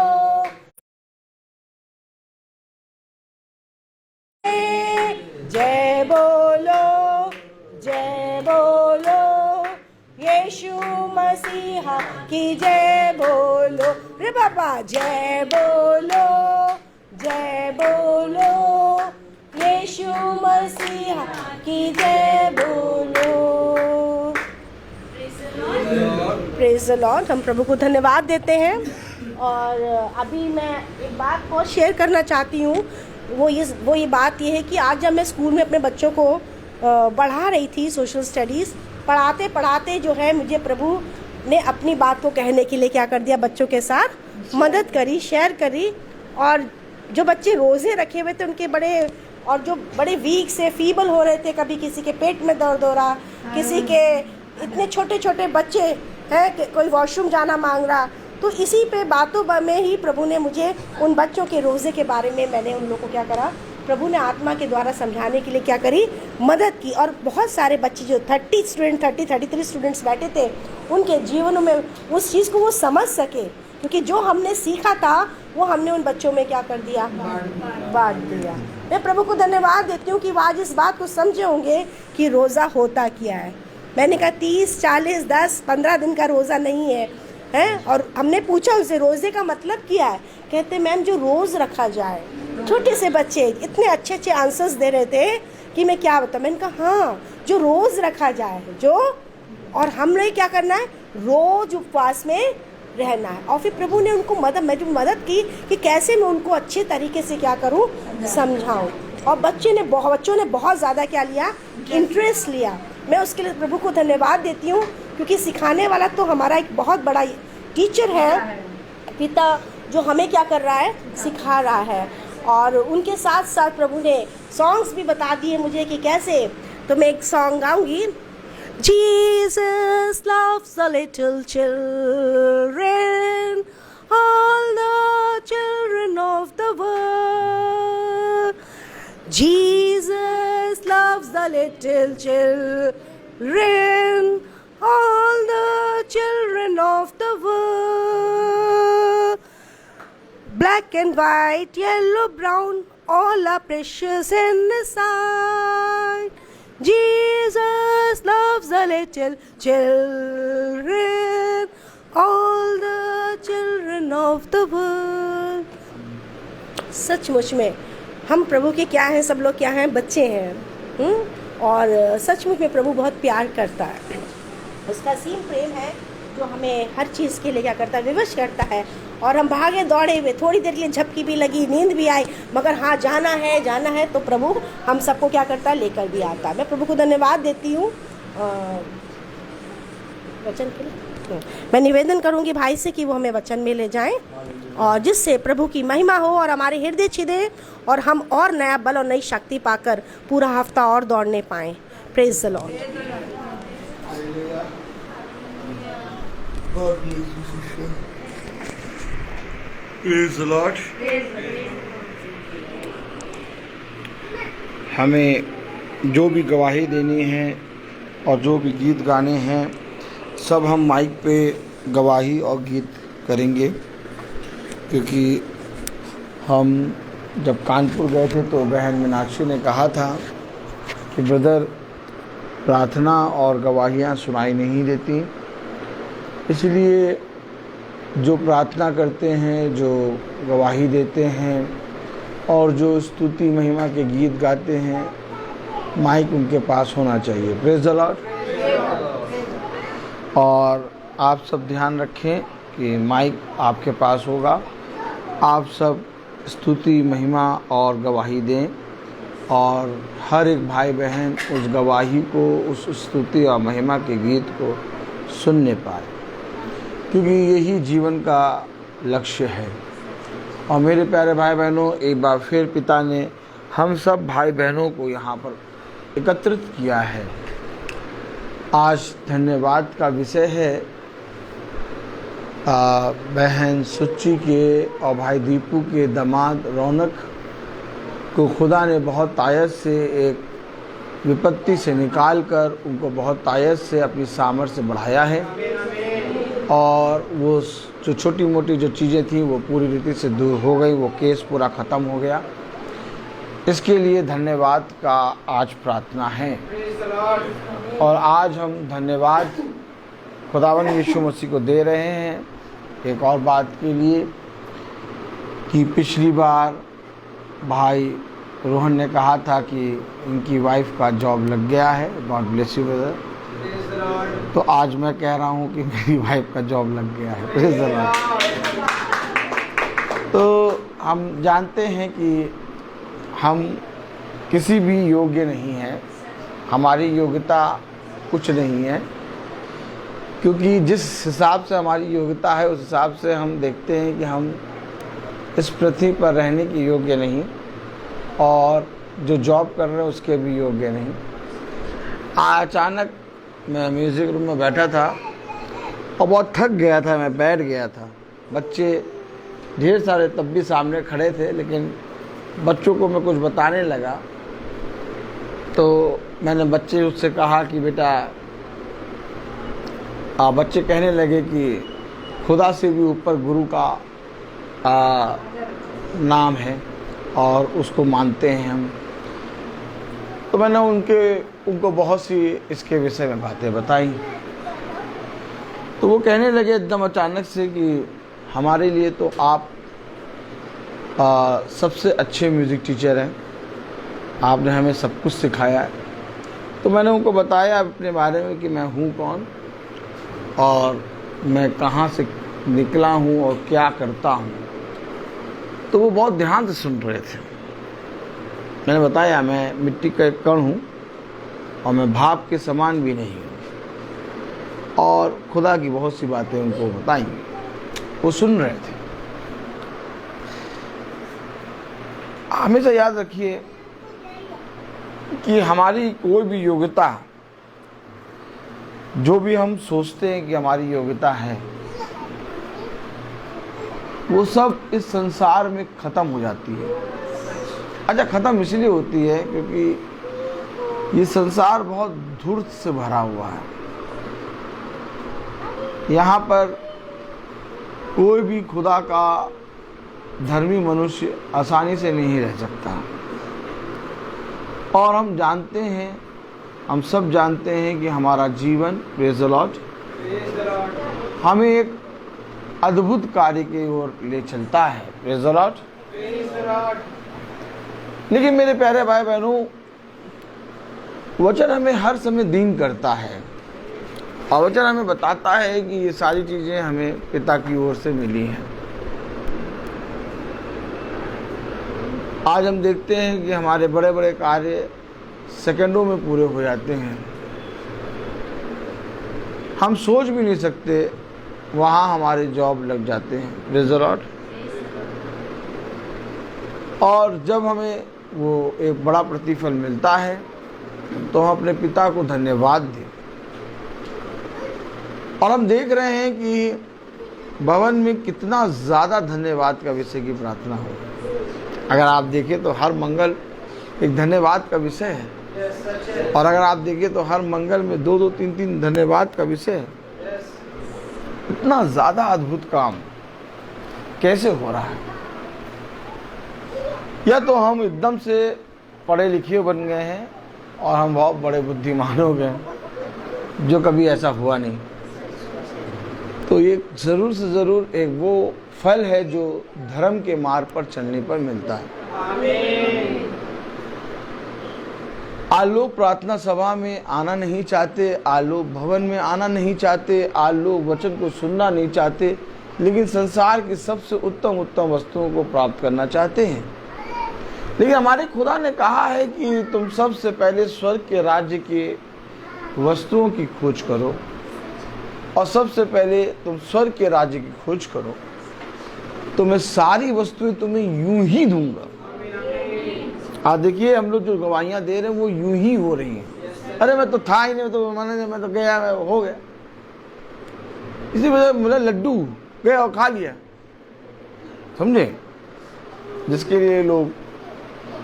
यीशु मसीहा की जय बोलो रे बाबा। जय बोलो यीशु मसीहा की जय बोलो। Praise the Lord. हम प्रभु को धन्यवाद देते हैं। और अभी मैं एक बात और शेयर करना चाहती हूँ। वो ये बात ये है कि आज जब मैं स्कूल में अपने बच्चों को बढ़ा रही थी सोशल स्टडीज़। पढ़ाते पढ़ाते जो है मुझे प्रभु ने अपनी बात को कहने के लिए क्या कर दिया, बच्चों के साथ मदद करी, शेयर करी। और जो बच्चे रोज़े रखे हुए थे उनके और जो बड़े वीक से फीबल हो रहे थे, कभी किसी के पेट में दर्द हो रहा, किसी के इतने छोटे छोटे बच्चे हैं कि कोई वॉशरूम जाना मांग रहा, तो इसी पे बातों में ही प्रभु ने मुझे उन बच्चों के रोज़े के बारे में मैंने उन लोगों को क्या करा, प्रभु ने आत्मा के द्वारा समझाने के लिए क्या करी, मदद की। और बहुत सारे बच्चे जो 33 स्टूडेंट्स बैठे थे, उनके जीवनों में उस चीज़ को वो समझ सके, क्योंकि जो हमने सीखा था वो हमने उन बच्चों में क्या कर दिया, बांट दिया। मैं प्रभु को धन्यवाद देती हूँ कि वो आज इस बात को समझे होंगे कि रोज़ा होता क्या है। मैंने कहा 30, 40, 10, 15 दिन का रोज़ा नहीं है, हैं? और हमने पूछा उनसे रोज़े का मतलब क्या है, कहते मैम जो रोज़ रखा जाए। छोटे से बच्चे इतने अच्छे अच्छे आंसर्स दे रहे थे कि मैं क्या बताऊँ। मैंने कहा हाँ, जो रोज़ रखा जाए, जो, और हमने क्या करना है, रोज़ उपवास में रहना है। और फिर प्रभु ने उनको मदद की कि कैसे मैं उनको अच्छे तरीके से क्या करूं, समझाऊं। और बच्चों ने बहुत ज़्यादा क्या लिया, इंटरेस्ट लिया। मैं उसके लिए प्रभु को धन्यवाद देती हूं, क्योंकि सिखाने वाला तो हमारा एक बहुत बड़ा टीचर है, पिता, जो हमें क्या कर रहा है, सिखा रहा है। और उनके साथ साथ प्रभु ने सॉन्ग्स भी बता दिए मुझे कि कैसे। तो मैं एक song गाऊंगी। Jesus loves the little children, all the children of the world. Jesus loves the little children, all the children of the world. Black and white, yellow, brown, all are precious in His sight. Jesus loves the little children, all the children of the world. सचमुच में हम प्रभु के क्या हैं, सब लोग क्या हैं, बच्चे हैं। और सचमुच में प्रभु बहुत प्यार करता है। उसका असीम प्रेम है जो हमें हर चीज़ के लिए क्या करता है, विवश करता है। और हम भागे दौड़े हुए, थोड़ी देर के लिए झपकी भी लगी, नींद भी आई, मगर हाँ जाना है तो प्रभु हम सबको क्या करता है, लेकर भी आता है। मैं प्रभु को धन्यवाद देती हूँ वचन के लिए। मैं निवेदन करूँगी भाई से कि वो हमें वचन में ले जाएं, और जिससे प्रभु की महिमा हो और हमारे हृदय छिदे और हम और नया बल और नई शक्ति पाकर पूरा हफ्ता और दौड़ने पाएँ। Praise the Lord. Praise the Lord. हमें जो भी गवाही देनी है और जो भी गीत गाने हैं, सब हम माइक पे गवाही और गीत करेंगे। क्योंकि हम जब कानपुर गए थे तो बहन मीनाक्षी ने कहा था कि ब्रदर, प्रार्थना और गवाहियाँ सुनाई नहीं देती, इसलिए जो प्रार्थना करते हैं, जो गवाही देते हैं और जो स्तुति महिमा के गीत गाते हैं, माइक उनके पास होना चाहिए। Praise the Lord. और आप सब ध्यान रखें कि माइक आपके पास होगा, आप सब स्तुति महिमा और गवाही दें, और हर एक भाई बहन उस गवाही को, उस स्तुति और महिमा के गीत को सुनने पाए, क्योंकि यही जीवन का लक्ष्य है। और मेरे प्यारे भाई बहनों, एक बार फिर पिता ने हम सब भाई बहनों को यहाँ पर एकत्रित किया है। आज धन्यवाद का विषय है बहन सुच्ची के और भाई दीपू के दामाद रौनक को खुदा ने बहुत तायत से एक विपत्ति से निकाल कर उनको बहुत तायत से अपनी सामर्थ्य से बढ़ाया है, और वो जो छोटी मोटी जो चीज़ें थी वो पूरी रीति से दूर हो गई, वो केस पूरा ख़त्म हो गया। इसके लिए धन्यवाद का आज प्रार्थना है। और आज हम धन्यवाद खुदावन यीशु मसीह को दे रहे हैं एक और बात के लिए कि पिछली बार भाई रोहन ने कहा था कि उनकी वाइफ का जॉब लग गया है। God bless you brother. तो आज मैं कह रहा हूँ कि मेरी वाइफ का जॉब लग गया है। Praise the Lord. तो हम जानते हैं कि हम किसी भी योग्य नहीं हैं, हमारी योग्यता कुछ नहीं है, क्योंकि जिस हिसाब से हमारी योग्यता है उस हिसाब से हम देखते हैं कि हम इस पृथ्वी पर रहने के योग्य नहीं, और जो जॉब कर रहे हैं उसके भी योग्य नहीं। अचानक मैं म्यूज़िक रूम में बैठा था और बहुत थक गया था, मैं बैठ गया था। बच्चे ढेर सारे तब भी सामने खड़े थे, लेकिन बच्चों को मैं कुछ बताने लगा तो मैंने बच्चे उससे कहा कि बेटा, बच्चे कहने लगे कि खुदा से भी ऊपर गुरु का नाम है और उसको मानते हैं हम। तो मैंने उनको बहुत सी इसके विषय में बातें बताई। तो वो कहने लगे एकदम अचानक से कि हमारे लिए तो आप सबसे अच्छे म्यूज़िक टीचर हैं, आपने हमें सब कुछ सिखाया है। तो मैंने उनको बताया अपने बारे में कि मैं हूँ कौन और मैं कहाँ से निकला हूँ और क्या करता हूँ। तो वो बहुत ध्यान से सुन रहे थे। मैंने बताया मैं मिट्टी का एक कण हूँ और मैं भाप के समान भी नहीं हूँ, और खुदा की बहुत सी बातें उनको बताई। वो सुन रहे थे। हमेशा याद रखिए कि हमारी कोई भी योग्यता, जो भी हम सोचते हैं कि हमारी योग्यता है, वो सब इस संसार में ख़त्म हो जाती है। अच्छा, ख़त्म इसलिए होती है क्योंकि ये संसार बहुत धूर्त से भरा हुआ है। यहाँ पर कोई भी खुदा का धर्मी मनुष्य आसानी से नहीं रह सकता। और हम जानते हैं, हम सब जानते हैं कि हमारा जीवन, प्रेज़ द लॉर्ड, हमें एक अद्भुत कार्य की ओर ले चलता है। Praise the Lord. लेकिन मेरे प्यारे भाई बहनों, वचन हमें हर समय दीन करता है और वचन हमें बताता है कि ये सारी चीज़ें हमें पिता की ओर से मिली हैं। आज हम देखते हैं कि हमारे बड़े बड़े कार्य सेकंडों में पूरे हो जाते हैं। हम सोच भी नहीं सकते, वहाँ हमारे जॉब लग जाते हैं। Praise the Lord. और जब हमें वो एक बड़ा प्रतिफल मिलता है तो हम अपने पिता को धन्यवाद दें। और हम देख रहे हैं कि भवन में कितना ज़्यादा धन्यवाद का विषय की प्रार्थना हो। अगर आप देखें तो हर मंगल एक धन्यवाद का विषय है, और अगर आप देखें तो हर मंगल में 2-2, 3-3 धन्यवाद का विषय है। इतना ज़्यादा अद्भुत काम कैसे हो रहा है? या तो हम एकदम से पढ़े लिखे बन गए हैं और हम बहुत बड़े बुद्धिमान हो गए, जो कभी ऐसा हुआ नहीं। तो ये ज़रूर से ज़रूर एक वो फल है जो धर्म के मार्ग पर चलने पर मिलता है। आज लोग प्रार्थना सभा में आना नहीं चाहते, आज लोग भवन में आना नहीं चाहते, आज लोग वचन को सुनना नहीं चाहते, लेकिन संसार की सबसे उत्तम उत्तम वस्तुओं को प्राप्त करना चाहते हैं। लेकिन हमारे खुदा ने कहा है कि तुम सबसे पहले स्वर्ग के राज्य के वस्तुओं की खोज करो, और सबसे पहले तुम स्वर्ग के राज्य की खोज करो तो मैं सारी वस्तुएं तुम्हें यूं ही दूंगा। आप देखिए, हम लोग जो गवाहियां दे रहे हैं वो यूं ही हो रही हैं। अरे मैं तो था ही नहीं, मैं तो गया, मैं हो गया। इसी वजह मेरा लड्डू गया और खा लिया, समझे? जिसके लिए लोग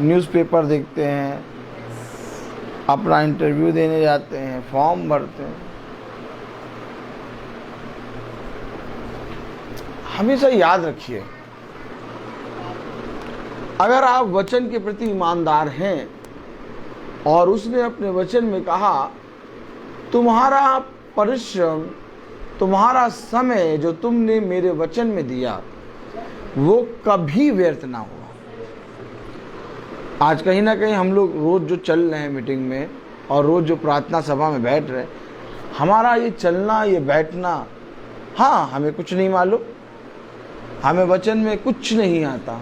न्यूज़पेपर देखते हैं, अपना इंटरव्यू देने जाते हैं, फॉर्म भरते हैं। हमेशा याद रखिए, अगर आप वचन के प्रति ईमानदार हैं और उसने अपने वचन में कहा तुम्हारा परिश्रम, तुम्हारा समय जो तुमने मेरे वचन में दिया वो कभी व्यर्थ ना हुआ। आज कहीं ना कहीं हम लोग रोज़ जो चल रहे हैं मीटिंग में और रोज़ जो प्रार्थना सभा में बैठ रहे हैं, हमारा ये चलना, ये बैठना, हाँ हमें कुछ नहीं मालूम, हमें वचन में कुछ नहीं आता,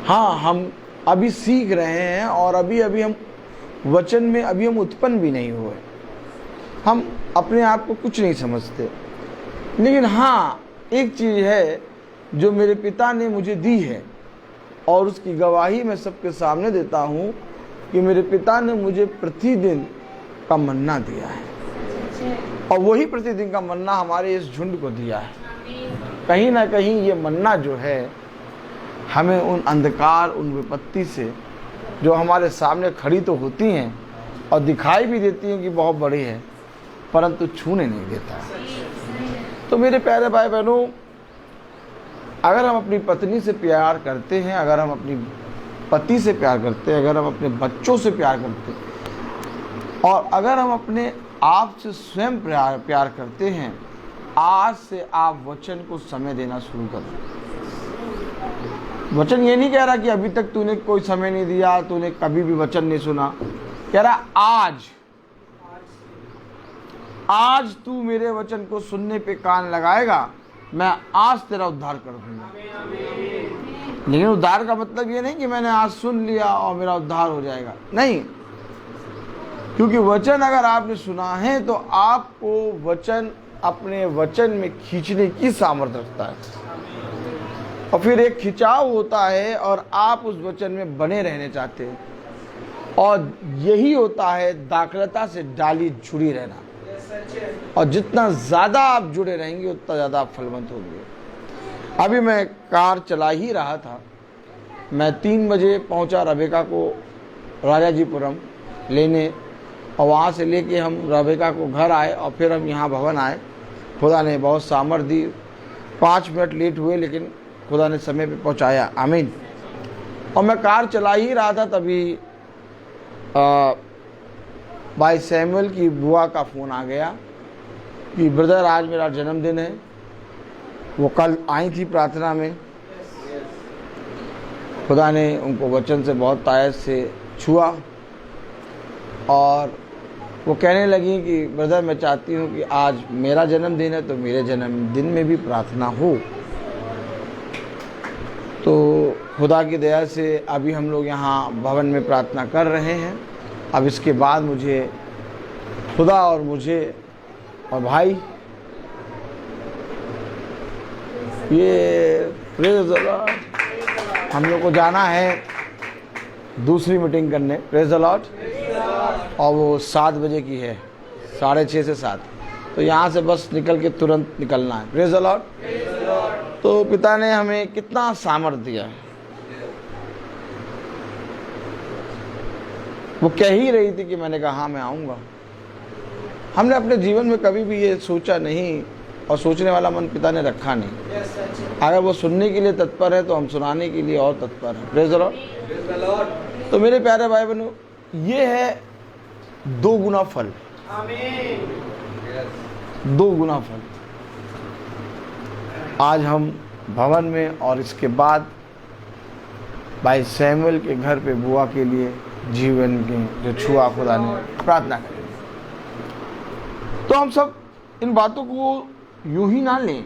हाँ हम अभी सीख रहे हैं और अभी अभी हम वचन में अभी हम उत्पन्न भी नहीं हुए, हम अपने आप को कुछ नहीं समझते। लेकिन हाँ, एक चीज़ है जो मेरे पिता ने मुझे दी है और उसकी गवाही मैं सबके सामने देता हूँ कि मेरे पिता ने मुझे प्रतिदिन का मन्ना दिया है और वही प्रतिदिन का मन्ना हमारे इस झुंड को दिया है। कहीं ना कहीं ये मन्ना जो है हमें उन अंधकार, उन विपत्ति से जो हमारे सामने खड़ी तो होती हैं और दिखाई भी देती हैं कि बहुत बड़ी है, परंतु छूने नहीं देता है। तो मेरे प्यारे भाई बहनों, अगर हम अपनी पत्नी से प्यार करते हैं, अगर हम अपनी पति से प्यार करते हैं, अगर हम अपने बच्चों से प्यार करते हैं और अगर हम अपने आप से स्वयं प्यार करते हैं, आज से आप वचन को समय देना शुरू कर दो। वचन ये नहीं कह रहा कि अभी तक तूने कोई समय नहीं दिया, तूने कभी भी वचन नहीं सुना। कह रहा आज तू मेरे वचन को सुनने पे कान लगाएगा, मैं आज तेरा उद्धार कर दूंगा। लेकिन उद्धार का मतलब ये नहीं कि मैंने आज सुन लिया और मेरा उद्धार हो जाएगा, नहीं। क्योंकि वचन अगर आपने सुना है तो आपको वचन अपने वचन में खींचने की सामर्थ्य रखता है और फिर एक खिंचाव होता है और आप उस वचन में बने रहने चाहते हैं और यही होता है दाखलता से डाली जुड़ी रहना। और जितना ज़्यादा आप जुड़े रहेंगे उतना ज़्यादा आप फलवंत होंगे। अभी मैं कार चला ही रहा था, मैं 3 बजे पहुंचा रेबेका को राजाजीपुरम लेने और वहाँ से लेके हम रेबेका को घर आए और फिर हम यहाँ भवन आए। खुदा ने बहुत सामर्थ दी, 5 मिनट लेट हुए लेकिन खुदा ने समय पे पहुँचाया, आमीन। और मैं कार चला ही रहा था तभी भाई सैमुअल की बुआ का फ़ोन आ गया कि ब्रदर आज मेरा जन्मदिन है। वो कल आई थी प्रार्थना में, खुदा ने उनको वचन से बहुत तायत से छुआ और वो कहने लगी कि ब्रदर मैं चाहती हूँ कि आज मेरा जन्मदिन है तो मेरे जन्मदिन में भी प्रार्थना हो। तो खुदा की दया से अभी हम लोग यहाँ भवन में प्रार्थना कर रहे हैं। अब इसके बाद मुझे खुदा और मुझे और भाई ये प्रेज द लॉर्ड, हम लोग को जाना है दूसरी मीटिंग करने, प्रेज द लॉर्ड। और वो 7 बजे की है, 6:30 से 7। तो यहाँ से बस निकल के तुरंत निकलना है, प्रेज द लॉर्ड। तो पिता ने हमें कितना सामर्थ्य दिया है। वो कह ही रही थी कि मैंने कहा हाँ मैं आऊँगा। हमने अपने जीवन में कभी भी ये सोचा नहीं और सोचने वाला मन पिता ने रखा नहीं। अगर वो सुनने के लिए तत्पर है तो हम सुनाने के लिए और तत्पर हैं, प्रेज द लॉर्ड। तो मेरे प्यारे भाई बहनों, ये है 2 गुना फल, 2 गुना फल। आज हम भवन में और इसके बाद भाई सैमुअल के घर पे बुआ के लिए जीवन के जो छुआ खुदा ने प्रार्थना करें। तो हम सब इन बातों को यूं ही ना लें,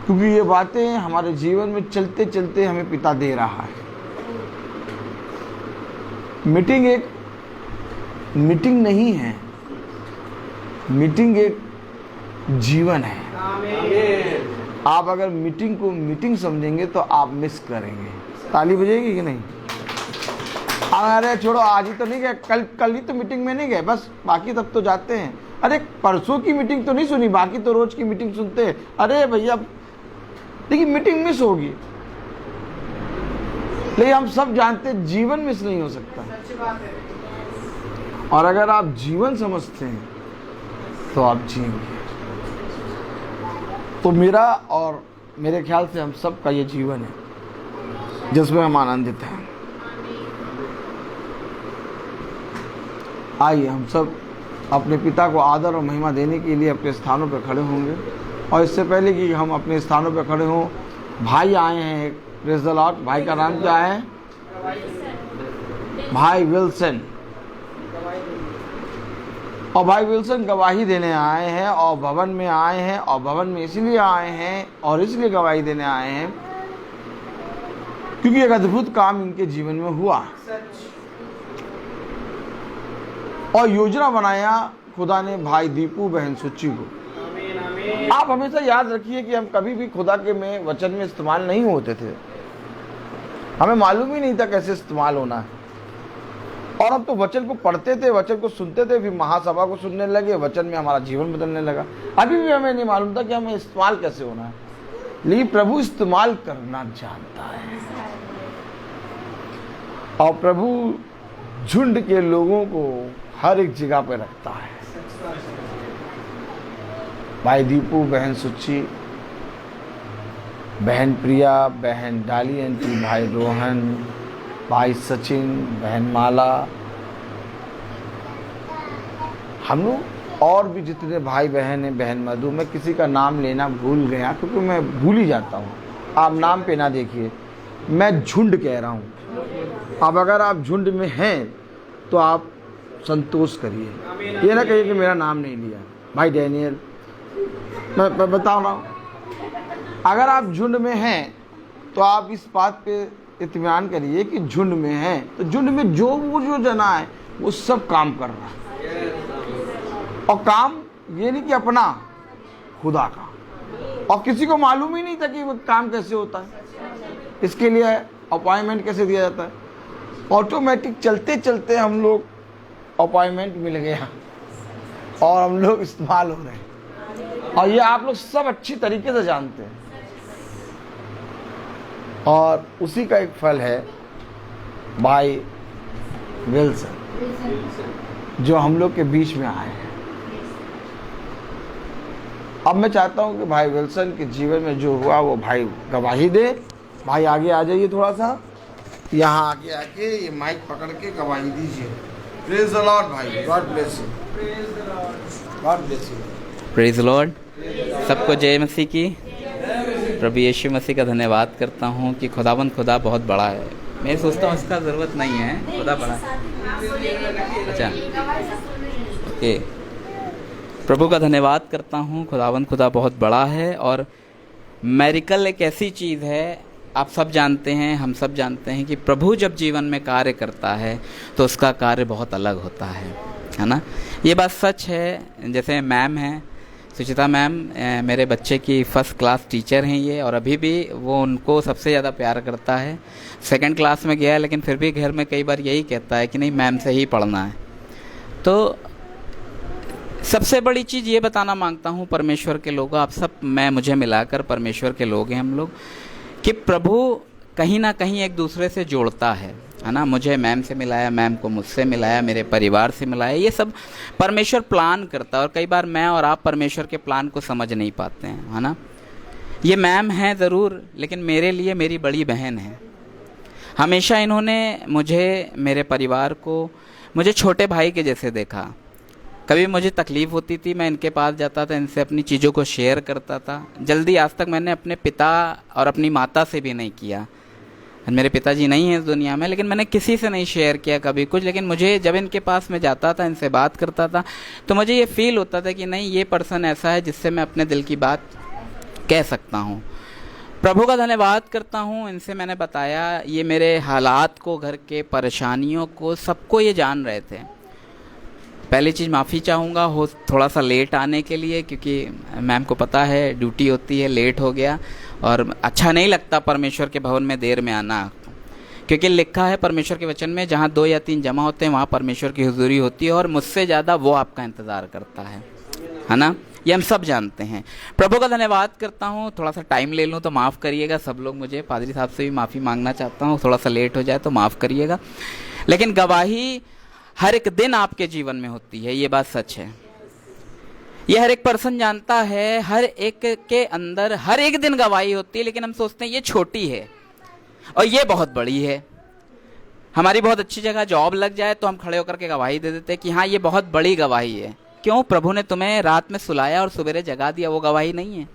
क्योंकि ये बातें हमारे जीवन में चलते चलते हमें पिता दे रहा है। मीटिंग एक मीटिंग नहीं है, मीटिंग एक जीवन है। आप अगर मीटिंग को मीटिंग समझेंगे तो आप मिस करेंगे। ताली बजेगी कि नहीं? अरे छोड़ो, आज ही तो नहीं गए, कल ही तो मीटिंग में नहीं गए, बस बाकी तब तो जाते हैं। अरे परसों की मीटिंग तो नहीं सुनी, बाकी तो रोज की मीटिंग सुनते हैं। अरे भैया, लेकिन मीटिंग मिस होगी। लेकिन हम सब जानते हैं जीवन मिस नहीं हो सकता। और अगर आप जीवन समझते हैं तो आप जिएंगे। तो मेरा और मेरे ख्याल से हम सब का ये जीवन है जिसमें हम आनंदित हैं। आइए हम सब अपने पिता को आदर और महिमा देने के लिए अपने स्थानों पर खड़े होंगे। और इससे पहले कि हम अपने स्थानों पर खड़े हों, भाई आए हैं, प्रेज द लॉर्ड। भाई का नाम क्या है? भाई विल्सन। और भाई विल्सन गवाही देने आए हैं और भवन में आए हैं, और भवन में इसलिए आए हैं और इसलिए गवाही देने आए हैं क्योंकि एक अद्भुत काम इनके जीवन में हुआ। और योजना बनाया खुदा ने भाई दीपू बहन सुच्ची को। आप हमेशा याद रखिए कि हम कभी भी खुदा के में वचन में इस्तेमाल नहीं होते थे, हमें मालूम ही नहीं था कैसे इस्तेमाल होना है। और हम तो वचन को पढ़ते थे, वचन को सुनते थे, फिर महासभा को सुनने लगे, वचन में हमारा जीवन बदलने लगा। अभी भी हमें नहीं मालूम था कि हमें इस्तेमाल कैसे होना है, लेकिन प्रभु इस्तेमाल करना जानता है। और प्रभु झुंड के लोगों को हर एक जगह पे रखता है। भाई दीपू, बहन सुच्ची, बहन प्रिया, बहन डाली आंटी, भाई रोहन, भाई सचिन, बहन माला, हम लोग और भी जितने भाई बहन हैं, बहन मधु, मैं किसी का नाम लेना भूल गया क्योंकि मैं भूल ही जाता हूँ। आप नाम पे ना देखिए, मैं झुंड कह रहा हूँ। अब अगर आप झुंड में हैं तो आप संतोष करिए, ये ना कहिए कि मेरा नाम नहीं लिया। भाई डैनियल, मैं बताओ ना, अगर आप झुंड में हैं तो आप इस बात पे इत्मीनान करिए कि झुंड में हैं तो झुंड में जो जना है वो सब काम कर रहा है। और काम ये नहीं कि अपना, खुदा का। और किसी को मालूम ही नहीं था कि वो काम कैसे होता है, इसके लिए अपॉइंटमेंट कैसे दिया जाता है। ऑटोमेटिक चलते चलते हम लोग अपॉइंटमेंट मिल गया और हम लोग इस्तेमाल हो रहे हैं। और ये आप लोग सब अच्छी तरीके से जानते हैं। और उसी का एक फल है भाई विल्सन, जो हम लोग के बीच में आए हैं। अब मैं चाहता हूं कि भाई विल्सन के जीवन में जो हुआ वो भाई गवाही दे। भाई आगे आ जाइए, थोड़ा सा यहाँ आगे आके ये माइक पकड़ के गवाही दीजिए। प्रेज द लॉर्ड भाई, God bless you, God bless you. Praise the Lord. सबको जय मसीह की। प्रभु यीशु मसीह का धन्यवाद करता हूँ कि खुदावंद खुदा बहुत बड़ा है। मैं सोचता हूँ इसका ज़रूरत नहीं है, खुदा बड़ा है। अच्छा, ओके। प्रभु का धन्यवाद करता हूँ, खुदावंद खुदा बहुत बड़ा है। और मैरिकल एक ऐसी चीज़ है, आप सब जानते हैं, हम सब जानते हैं कि प्रभु जब जीवन में कार्य करता है तो उसका कार्य बहुत अलग होता है ना। ये बात सच है। जैसे मैम हैं, सुचिता मैम, मेरे बच्चे की फर्स्ट क्लास टीचर हैं ये, और अभी भी वो उनको सबसे ज़्यादा प्यार करता है। सेकंड क्लास में गया है लेकिन फिर भी घर में कई बार यही कहता है कि नहीं, मैम से ही पढ़ना है। तो सबसे बड़ी चीज़ ये बताना मांगता हूँ परमेश्वर के लोग, आप सब, मैं मुझे मिलाकर परमेश्वर के लोग हैं हम लोग, कि प्रभु कहीं ना कहीं एक दूसरे से जोड़ता है ना। मुझे मैम से मिलाया, मैम को मुझसे मिलाया, मेरे परिवार से मिलाया। ये सब परमेश्वर प्लान करता है। और कई बार मैं और आप परमेश्वर के प्लान को समझ नहीं पाते हैं, है ना। ये मैम हैं ज़रूर, लेकिन मेरे लिए मेरी बड़ी बहन है। हमेशा इन्होंने मुझे, मेरे परिवार को, मुझे छोटे भाई के जैसे देखा। कभी मुझे तकलीफ़ होती थी, मैं इनके पास जाता था, इनसे अपनी चीज़ों को शेयर करता था। जल्दी आज तक मैंने अपने पिता और अपनी माता से भी नहीं किया। मेरे पिताजी नहीं हैं इस दुनिया में, लेकिन मैंने किसी से नहीं शेयर किया कभी कुछ। लेकिन मुझे जब इनके पास मैं जाता था, इनसे बात करता था, तो मुझे ये फील होता था कि नहीं, ये पर्सन ऐसा है जिससे मैं अपने दिल की बात कह सकता हूँ। प्रभु का धन्यवाद करता हूँ, इनसे मैंने बताया, ये मेरे हालात को, घर के परेशानियों को, सबको ये जान रहे थे। पहली चीज़ माफ़ी चाहूँगा हो थोड़ा सा लेट आने के लिए, क्योंकि मैम को पता है ड्यूटी होती है, लेट हो गया। और अच्छा नहीं लगता परमेश्वर के भवन में देर में आना, क्योंकि लिखा है परमेश्वर के वचन में, जहाँ 2 या 3 जमा होते हैं वहाँ परमेश्वर की हुजूरी होती है, और मुझसे ज़्यादा वो आपका इंतज़ार करता है ना। ये हम सब जानते हैं। प्रभु का धन्यवाद करता हूँ। थोड़ा सा टाइम ले लूँ तो माफ़ करिएगा सब लोग, मुझे पादरी साहब से भी माफ़ी मांगना चाहता हूँ, थोड़ा सा लेट हो जाए तो माफ़ करिएगा। लेकिन गवाही हर एक दिन आपके जीवन में होती है, ये बात सच है। ये हर एक पर्सन जानता है, हर एक के अंदर हर एक दिन गवाही होती है। लेकिन हम सोचते हैं ये छोटी है और ये बहुत बड़ी है। हमारी बहुत अच्छी जगह जॉब लग जाए तो हम खड़े होकर के गवाही दे देते हैं कि हाँ, ये बहुत बड़ी गवाही है। क्यों? प्रभु ने तुम्हें रात में सुलाया और सवेरे जगा दिया, वो गवाही नहीं है?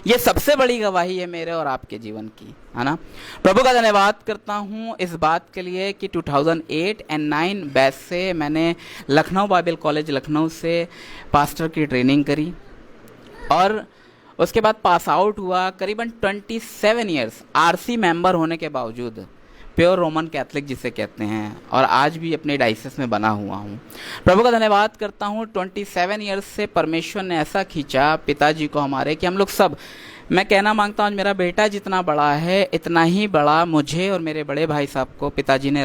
ये सबसे बड़ी गवाही है मेरे और आपके जीवन की, है ना। प्रभु का धन्यवाद करता हूँ इस बात के लिए कि 2008 और 9 बैच से मैंने लखनऊ बाइबल कॉलेज लखनऊ से पास्टर की ट्रेनिंग करी, और उसके बाद पास आउट हुआ। करीबन 27 ईयर्स आरसी मेंबर होने के बावजूद प्योर रोमन कैथलिक जिसे कहते हैं, और आज भी अपने डाइसिस में बना हुआ हूँ। प्रभु का धन्यवाद करता हूँ। 27 ईयर्स से परमेश्वर ने ऐसा खींचा पिताजी को हमारे कि हम लोग सब, मैं कहना मांगता हूँ मेरा बेटा जितना बड़ा है इतना ही बड़ा मुझे और मेरे बड़े भाई साहब को पिताजी ने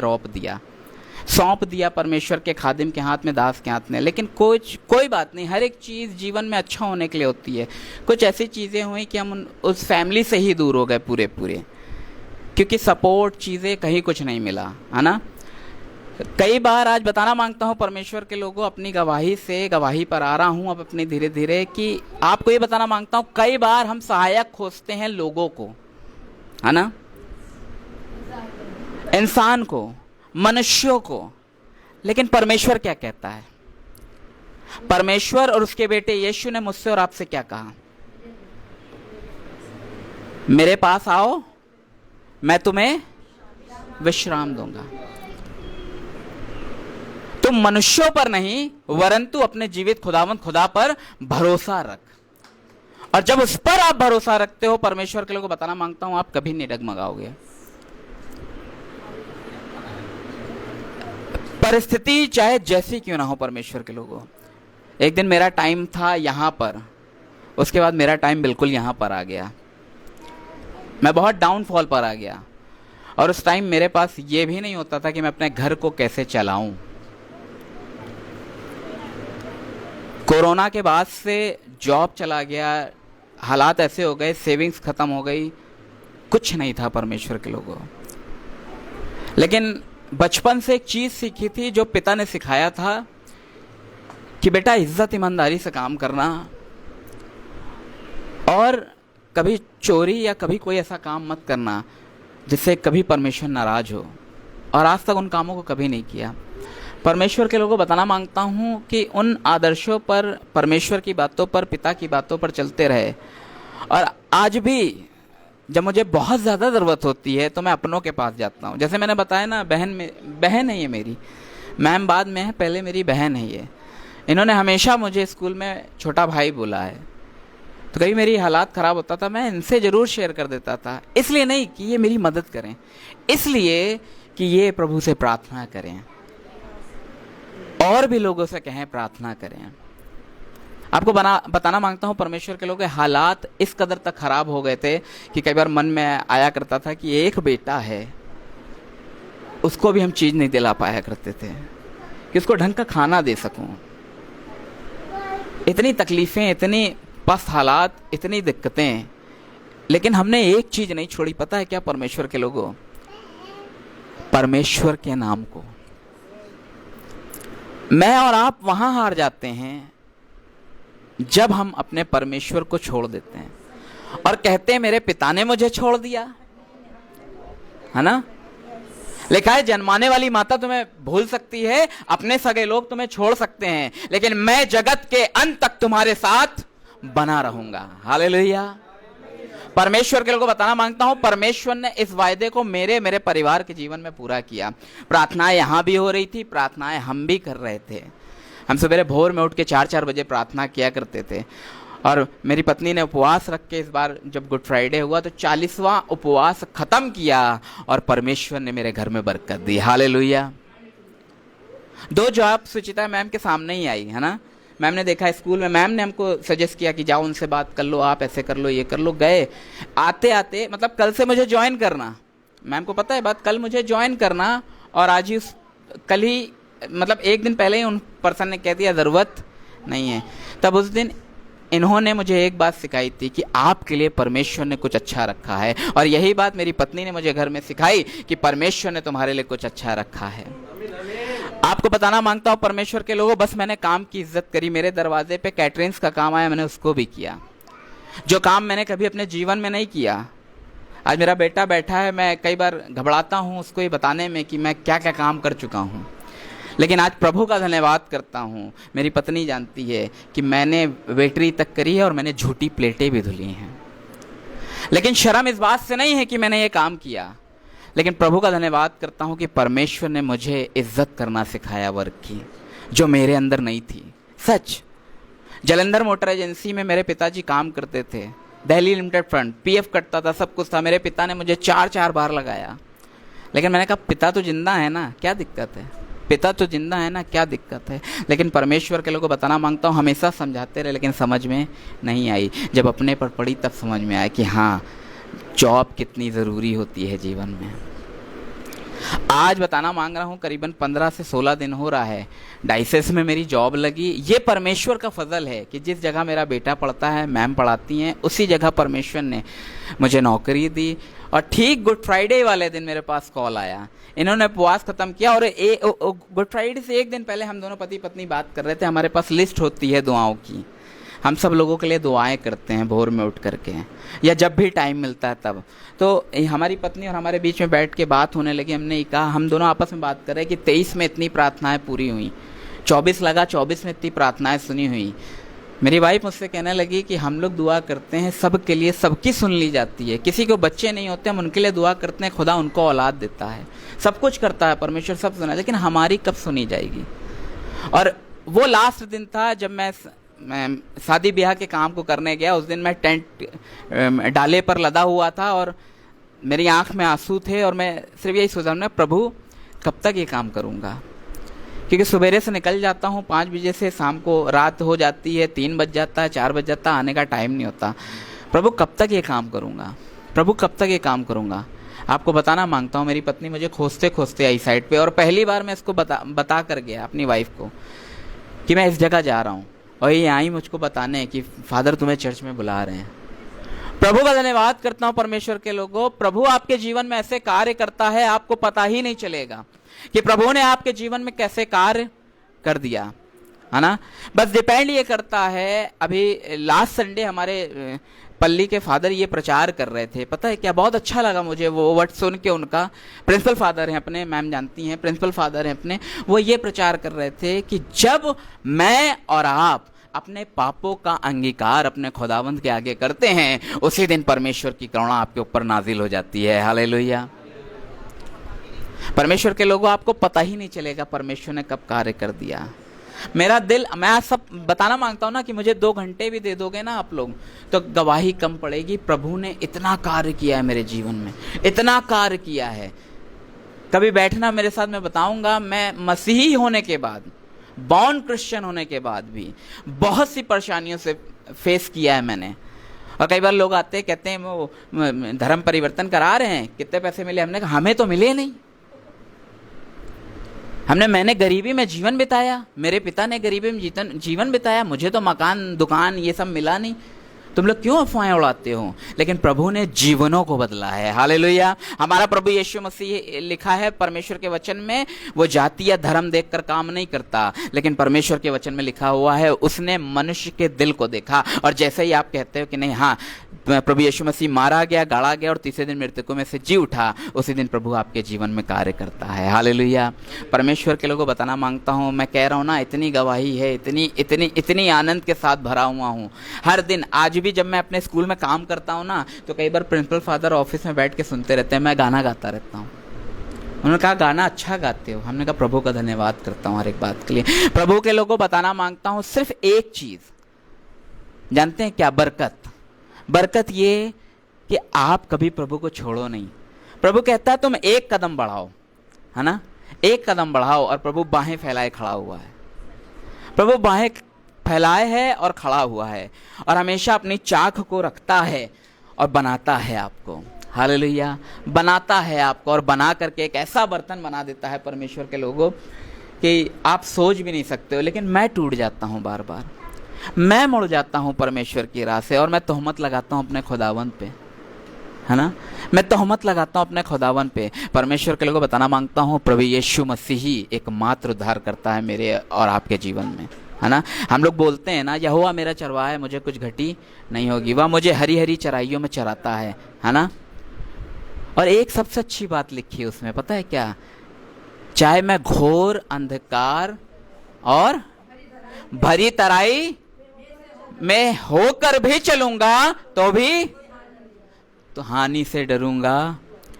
सौंप दिया परमेश्वर के खादिम के हाथ में, दास के हाथ में। लेकिन कोई बात नहीं, हर एक चीज़ जीवन में अच्छा होने के लिए होती है। कुछ ऐसी चीज़ें हुई कि हम उस फैमिली से ही दूर हो गए पूरे, क्योंकि सपोर्ट चीज़ें कहीं कुछ नहीं मिला, है ना। कई बार आज बताना मांगता हूँ परमेश्वर के लोगों, अपनी गवाही पर आ रहा हूँ अब अपनी धीरे धीरे, कि आपको ये बताना मांगता हूँ कई बार हम सहायक खोजते हैं लोगों को, है ना, इंसान को, मनुष्यों को। लेकिन परमेश्वर क्या कहता है? परमेश्वर और उसके बेटे यीशु ने मुझसे और आपसे क्या कहा? मेरे पास आओ, मैं तुम्हें विश्राम दूंगा। तुम मनुष्यों पर नहीं वरन तू अपने जीवित खुदावंद खुदा पर भरोसा रख। और जब उस पर आप भरोसा रखते हो, परमेश्वर के लोगों को बताना मांगता हूं, आप कभी नहीं डगमगाओगे। परिस्थिति चाहे जैसी क्यों ना हो परमेश्वर के लोगों। एक दिन मेरा टाइम था यहां पर, उसके बाद मेरा टाइम बिल्कुल यहां पर आ गया। मैं बहुत डाउनफॉल पर आ गया, और उस टाइम मेरे पास ये भी नहीं होता था कि मैं अपने घर को कैसे चलाऊं। कोरोना के बाद से जॉब चला गया, हालात ऐसे हो गए, सेविंग्स खत्म हो गई, कुछ नहीं था परमेश्वर के लोगों। लेकिन बचपन से एक चीज सीखी थी, जो पिता ने सिखाया था कि बेटा इज्जत ईमानदारी से काम करना, और कभी चोरी या कभी कोई ऐसा काम मत करना जिससे कभी परमेश्वर नाराज हो। और आज तक उन कामों को कभी नहीं किया। परमेश्वर के लोगों को बताना मांगता हूँ कि उन आदर्शों पर, परमेश्वर की बातों पर, पिता की बातों पर चलते रहे। और आज भी जब मुझे बहुत ज़्यादा ज़रूरत होती है तो मैं अपनों के पास जाता हूँ। जैसे मैंने बताया ना, बहन है ये मेरी, मैम बाद में है, पहले मेरी बहन है ये। इन्होंने हमेशा मुझे स्कूल में छोटा भाई बोला है। तो कभी मेरी हालात ख़राब होता था, मैं इनसे ज़रूर शेयर कर देता था। इसलिए नहीं कि ये मेरी मदद करें, इसलिए कि ये प्रभु से प्रार्थना करें, और भी लोगों से कहें प्रार्थना करें। आपको बताना मांगता हूँ परमेश्वर के लोगों के हालात इस कदर तक खराब हो गए थे कि कई बार मन में आया करता था कि एक बेटा है, उसको भी हम चीज़ नहीं दिला पाया करते थे कि उसको ढंग का खाना दे सकूं। इतनी तकलीफ़ें, इतनी पस्त हालात, इतनी दिक्कतें, लेकिन हमने एक चीज़ नहीं छोड़ी। पता है क्या परमेश्वर के लोगों? परमेश्वर के नाम को। मैं और आप वहां हार जाते हैं जब हम अपने परमेश्वर को छोड़ देते हैं और कहते हैं मेरे पिता ने मुझे छोड़ दिया, है ना। लिखा है जन्माने वाली माता तुम्हें भूल सकती है, अपने सगे लोग तुम्हें छोड़ सकते हैं, लेकिन मैं जगत के अंत तक तुम्हारे साथ बना रहूंगा। हालेलुया। परमेश्वर के लोगों को बताना मांगता हूं, परमेश्वर ने इस वायदे को मेरे परिवार के जीवन में पूरा किया। प्रार्थनाएं यहां भी हो रही थी, प्रार्थनाएं हम भी कर रहे थे। हम सवेरे भोर में उठ के 4-4 बजे प्रार्थना किया करते थे। और मेरी पत्नी ने उपवास रख के, इस बार जब गुड फ्राइडे हुआ तो 40वां उपवास खत्म किया और परमेश्वर ने मेरे घर में बरकत दी। हालेलुया। 2 जॉब सुचिता मैम के सामने ही आई, है ना। मैम ने देखा स्कूल में, मैम ने हमको सजेस्ट किया कि जाओ उनसे बात कर लो, आप ऐसे कर लो, ये कर लो। गए, आते आते मतलब कल से मुझे ज्वाइन करना, मैम को पता है बात, कल मुझे ज्वाइन करना। और आज ही कल ही मतलब एक दिन पहले ही उन पर्सन ने कह दिया ज़रूरत नहीं है। तब उस दिन इन्होंने मुझे एक बात सिखाई थी कि आपके लिए परमेश्वर ने कुछ अच्छा रखा है। और यही बात मेरी पत्नी ने मुझे घर में सिखाई कि परमेश्वर ने तुम्हारे लिए कुछ अच्छा रखा है। आपको बताना मांगता हूँ परमेश्वर के लोगों, बस मैंने काम की इज्जत करी। मेरे दरवाजे पे कैटरिंग्स का काम आया, मैंने उसको भी किया, जो काम मैंने कभी अपने जीवन में नहीं किया। आज मेरा बेटा बैठा है, मैं कई बार घबराता हूँ उसको ये बताने में कि मैं क्या क्या काम कर चुका हूँ, लेकिन आज प्रभु का धन्यवाद करता हूँ। मेरी पत्नी जानती है कि मैंने वेटरी तक करी है और मैंने झूठी प्लेटें भी धुली हैं। लेकिन शर्म इस बात से नहीं है कि मैंने ये काम किया, लेकिन प्रभु का धन्यवाद करता हूँ कि परमेश्वर ने मुझे इज्जत करना सिखाया वर्क की, जो मेरे अंदर नहीं थी। सच, जलंधर मोटर एजेंसी में मेरे पिताजी काम करते थे, दिल्ली लिमिटेड फंड, पीएफ कटता था, सब कुछ था। मेरे पिता ने मुझे 4-4 बार लगाया, लेकिन मैंने कहा पिता तो जिंदा है ना, क्या दिक्कत है, पिता तो जिंदा है ना, क्या दिक्कत है। लेकिन परमेश्वर के लोगों को बताना मांगता हूँ, हमेशा समझाते रहे लेकिन समझ में नहीं आई। जब अपने पर पड़ी तब समझ में आया कि हाँ जॉब कितनी ज़रूरी होती है जीवन में। आज बताना मांग रहा हूँ, करीबन 15 से 16 दिन हो रहा है डाइसेस में मेरी जॉब लगी। ये परमेश्वर का फजल है कि जिस जगह मेरा बेटा पढ़ता है, मैम पढ़ाती हैं, उसी जगह परमेश्वर ने मुझे नौकरी दी। और ठीक गुड फ्राइडे वाले दिन मेरे पास कॉल आया, इन्होंने उपवास ख़त्म किया और गुड फ्राइडे से एक दिन पहले हम दोनों पति पत्नी बात कर रहे थे। हमारे पास लिस्ट होती है दुआओं की, हम सब लोगों के लिए दुआएं करते हैं भोर में उठ करके या जब भी टाइम मिलता है तब। तो हमारी पत्नी और हमारे बीच में बैठ के बात होने लगी। हमने कहा, हम दोनों आपस में बात कर रहे हैं कि 23 में इतनी प्रार्थनाएं पूरी हुई, 24 लगा, 24 में इतनी प्रार्थनाएं सुनी हुई। मेरी वाइफ मुझसे कहने लगी कि हम लोग दुआ करते हैं सब के लिए, सबकी सुन ली जाती है। किसी को बच्चे नहीं होते, हम उनके लिए दुआ करते हैं, खुदा उनको औलाद देता है, सब कुछ करता है परमेश्वर, सब सुना, लेकिन हमारी कब सुनी जाएगी। और वो लास्ट दिन था जब मैं शादी ब्याह के काम को करने गया। उस दिन मैं टेंट डाले पर लदा हुआ था और मेरी आंख में आंसू थे और मैं सिर्फ यही सोचा, मैं प्रभु कब तक ये काम करूँगा, क्योंकि सवेरे से निकल जाता हूँ 5 बजे से, शाम को रात हो जाती है, 3 बज जाता है, 4 बज जाता है, आने का टाइम नहीं होता। प्रभु कब तक ये काम करूँगा, प्रभु कब तक ये काम करूँगा। आपको बताना मांगता हूँ, मेरी पत्नी मुझे खोजते खोजते आई साइड पे और पहली बार मैं इसको बता कर गया अपनी वाइफ को कि मैं इस जगह जा रहा हूँ, और ये आई मुझको बताने कि फादर तुम्हें चर्च में बुला रहे हैं। प्रभु का धन्यवाद करता हूँ परमेश्वर के लोगों, प्रभु आपके जीवन में ऐसे कार्य करता है आपको पता ही नहीं चलेगा कि प्रभु ने आपके जीवन में कैसे कार्य कर दिया, है ना। बस डिपेंड ये करता है। अभी लास्ट संडे हमारे पल्ली के फादर ये प्रचार कर रहे थे, पता है क्या, बहुत अच्छा लगा मुझे वो वर्ड सुन के। उनका प्रिंसिपल फादर हैं अपने, मैम जानती हैं, प्रिंसिपल फादर हैं अपने, वो ये प्रचार कर रहे थे कि जब मैं और आप अपने पापों का अंगीकार अपने खुदावंद के आगे करते हैं, उसी दिन परमेश्वर की करुणा आपके ऊपर नाजिल हो जाती है। हालेलुया। परमेश्वर के लोगों, आपको पता ही नहीं चलेगा परमेश्वर ने कब कार्य कर दिया। मेरा दिल, मैं आज सब बताना मांगता हूं ना कि मुझे 2 घंटे भी दे दोगे ना आप लोग, तो गवाही कम पड़ेगी। प्रभु ने इतना कार्य किया है मेरे जीवन में, इतना कार्य किया है। कभी बैठना मेरे साथ, मैं बताऊंगा। मैं मसीही होने के बाद, बॉर्न क्रिश्चियन होने के बाद भी बहुत सी परेशानियों से फेस किया है मैंने। और कई बार लोग आते हैं, कहते हैं वो धर्म परिवर्तन करा रहे हैं, कितने पैसे मिले। हमने कहा हमें तो मिले नहीं। मैंने गरीबी में जीवन बिताया, मेरे पिता ने गरीबी में जीवन बिताया, मुझे तो मकान दुकान ये सब मिला नहीं। तुम लोग क्यों अफवाहें उड़ाते हो? लेकिन प्रभु ने जीवनों को बदला है। हालेलुया। हमारा प्रभु यीशु मसीह, लिखा है परमेश्वर के वचन में, वो जाति या धर्म देखकर काम नहीं करता, लेकिन परमेश्वर के वचन में लिखा हुआ है उसने मनुष्य के दिल को देखा। और जैसे ही आप कहते हो कि नहीं, हाँ प्रभु यीशु मसीह मारा गया, गाड़ा गया और तीसरे दिन मृतकों में से जी उठा, उसी दिन प्रभु आपके जीवन में कार्य करता है। हालेलुया। परमेश्वर के लोगों बताना मांगता हूँ, मैं कह रहा हूँ ना, इतनी गवाही है, इतनी आनंद के साथ भरा हुआ हूँ हर दिन। आज भी जब मैं अपने स्कूल में काम करता हूँ ना, तो कई बार प्रिंसिपल फादर ऑफिस में बैठ के सुनते रहते हैं, मैं गाना गाता रहता हूँ। उन्होंने कहा गाना अच्छा गाते हो। हमने कहा प्रभु का धन्यवाद करता हूँ हर एक बात के लिए। प्रभु के लोगों बताना मांगता हूँ सिर्फ एक चीज, जानते हैं क्या? बरकत ये कि आप कभी प्रभु को छोड़ो नहीं। प्रभु कहता है तुम एक कदम बढ़ाओ, है ना, एक कदम बढ़ाओ, और प्रभु बाहें फैलाए खड़ा हुआ है। प्रभु बाहें फैलाए है और खड़ा हुआ है, और हमेशा अपनी चाक को रखता है और बनाता है आपको। हालेलुया। बनाता है आपको और बना करके एक ऐसा बर्तन बना देता है परमेश्वर के लोगों कि आप सोच भी नहीं सकते हो। लेकिन मैं टूट जाता हूँ बार बार, मैं मुड़ जाता हूँ परमेश्वर की राह से, और मैं तोहमत लगाता हूँ अपने खुदावंद पे, है ना, मैं तोहमत लगाता हूँ अपने खुदावन पे। परमेश्वर के लोगों बताना मांगता हूँ प्रभु यीशु मसीह ही एकमात्र उद्धार करता है मेरे और आपके जीवन में, है ना। हम लोग बोलते हैं ना, यहोवा मेरा चरवाहा है, मुझे कुछ घटी नहीं होगी, वह मुझे हरी हरी चराइयों में चराता है ना। और एक सबसे अच्छी बात लिखी है उसमें, पता है क्या? चाहे मैं घोर अंधकार और भरी तराई में होकर भी चलूंगा तो हानि से डरूंगा।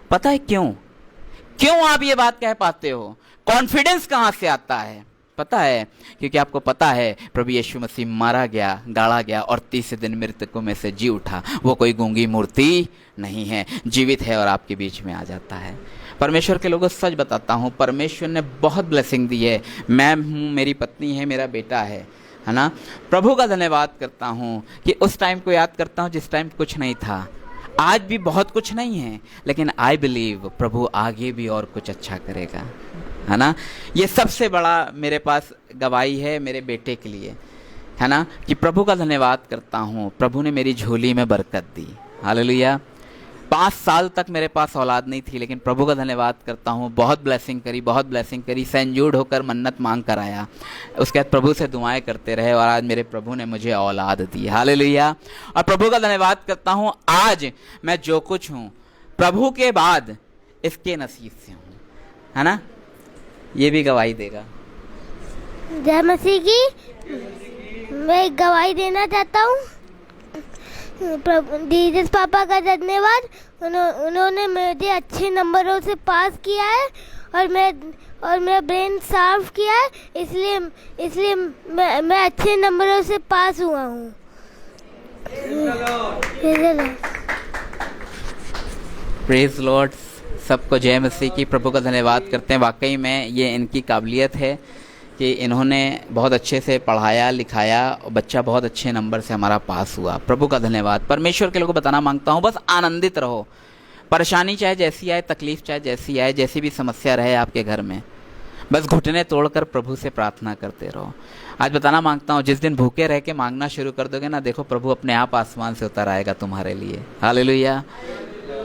पता है क्यों आप ये बात कह पाते हो? कॉन्फिडेंस कहां से आता है? पता है, क्योंकि आपको पता है प्रभु यीशु मसीह मारा गया, गाड़ा गया और तीसरे दिन मृतकों में से जी उठा। वो कोई गूंगी मूर्ति नहीं है, जीवित है और आपके बीच में आ जाता है। परमेश्वर के लोगों सच बताता हूँ, परमेश्वर ने बहुत ब्लेसिंग दी है। मैं हूँ, मेरी पत्नी है, मेरा बेटा है ना। प्रभु का धन्यवाद करता हूँ कि उस टाइम को याद करता हूँ जिस टाइम कुछ नहीं था। आज भी बहुत कुछ नहीं है, लेकिन आई बिलीव प्रभु आगे भी और कुछ अच्छा करेगा, है ना। ये सबसे बड़ा मेरे पास गवाही है मेरे बेटे के लिए, है ना, कि प्रभु का धन्यवाद करता हूँ। प्रभु ने मेरी झोली में बरकत दी, हालेलुया। 5 साल तक मेरे पास औलाद नहीं थी, लेकिन प्रभु का धन्यवाद करता हूँ, बहुत ब्लेसिंग करी, बहुत ब्लेसिंग करी। संजूड होकर मन्नत मांग कर आया, उसके बाद प्रभु से दुआएं करते रहे और आज मेरे प्रभु ने मुझे औलाद दी, हालेलुया। और प्रभु का धन्यवाद करता हूँ, आज मैं जो कुछ हूँ प्रभु के बाद इसके नसीब से हूँ, है ना। ये भी गवाही देगा। जय मसीह की। मैं एक गवाही देना चाहता हूँ। जीसस पापा का धन्यवाद, उन्होंने मुझे अच्छे नंबरों से पास किया है और मेरा ब्रेन साफ किया है, इसलिए मैं अच्छे नंबरों से पास हुआ हूँ। Praise Lord. सबको जय मसीह की। प्रभु का धन्यवाद करते हैं। वाकई में ये इनकी काबिलियत है कि इन्होंने बहुत अच्छे से पढ़ाया लिखाया और बच्चा बहुत अच्छे नंबर से हमारा पास हुआ। प्रभु का धन्यवाद। परमेश्वर के लोगों को बताना मांगता हूँ, बस आनंदित रहो। परेशानी चाहे जैसी आए, तकलीफ चाहे जैसी आए, जैसी भी समस्या रहे आपके घर में, बस घुटने तोड़कर प्रभु से प्रार्थना करते रहो। आज बताना मांगता हूँ, जिस दिन भूखे रह के मांगना शुरू कर दोगे ना, देखो प्रभु अपने आप आसमान से उतर आएगा तुम्हारे लिए, हालेलुया।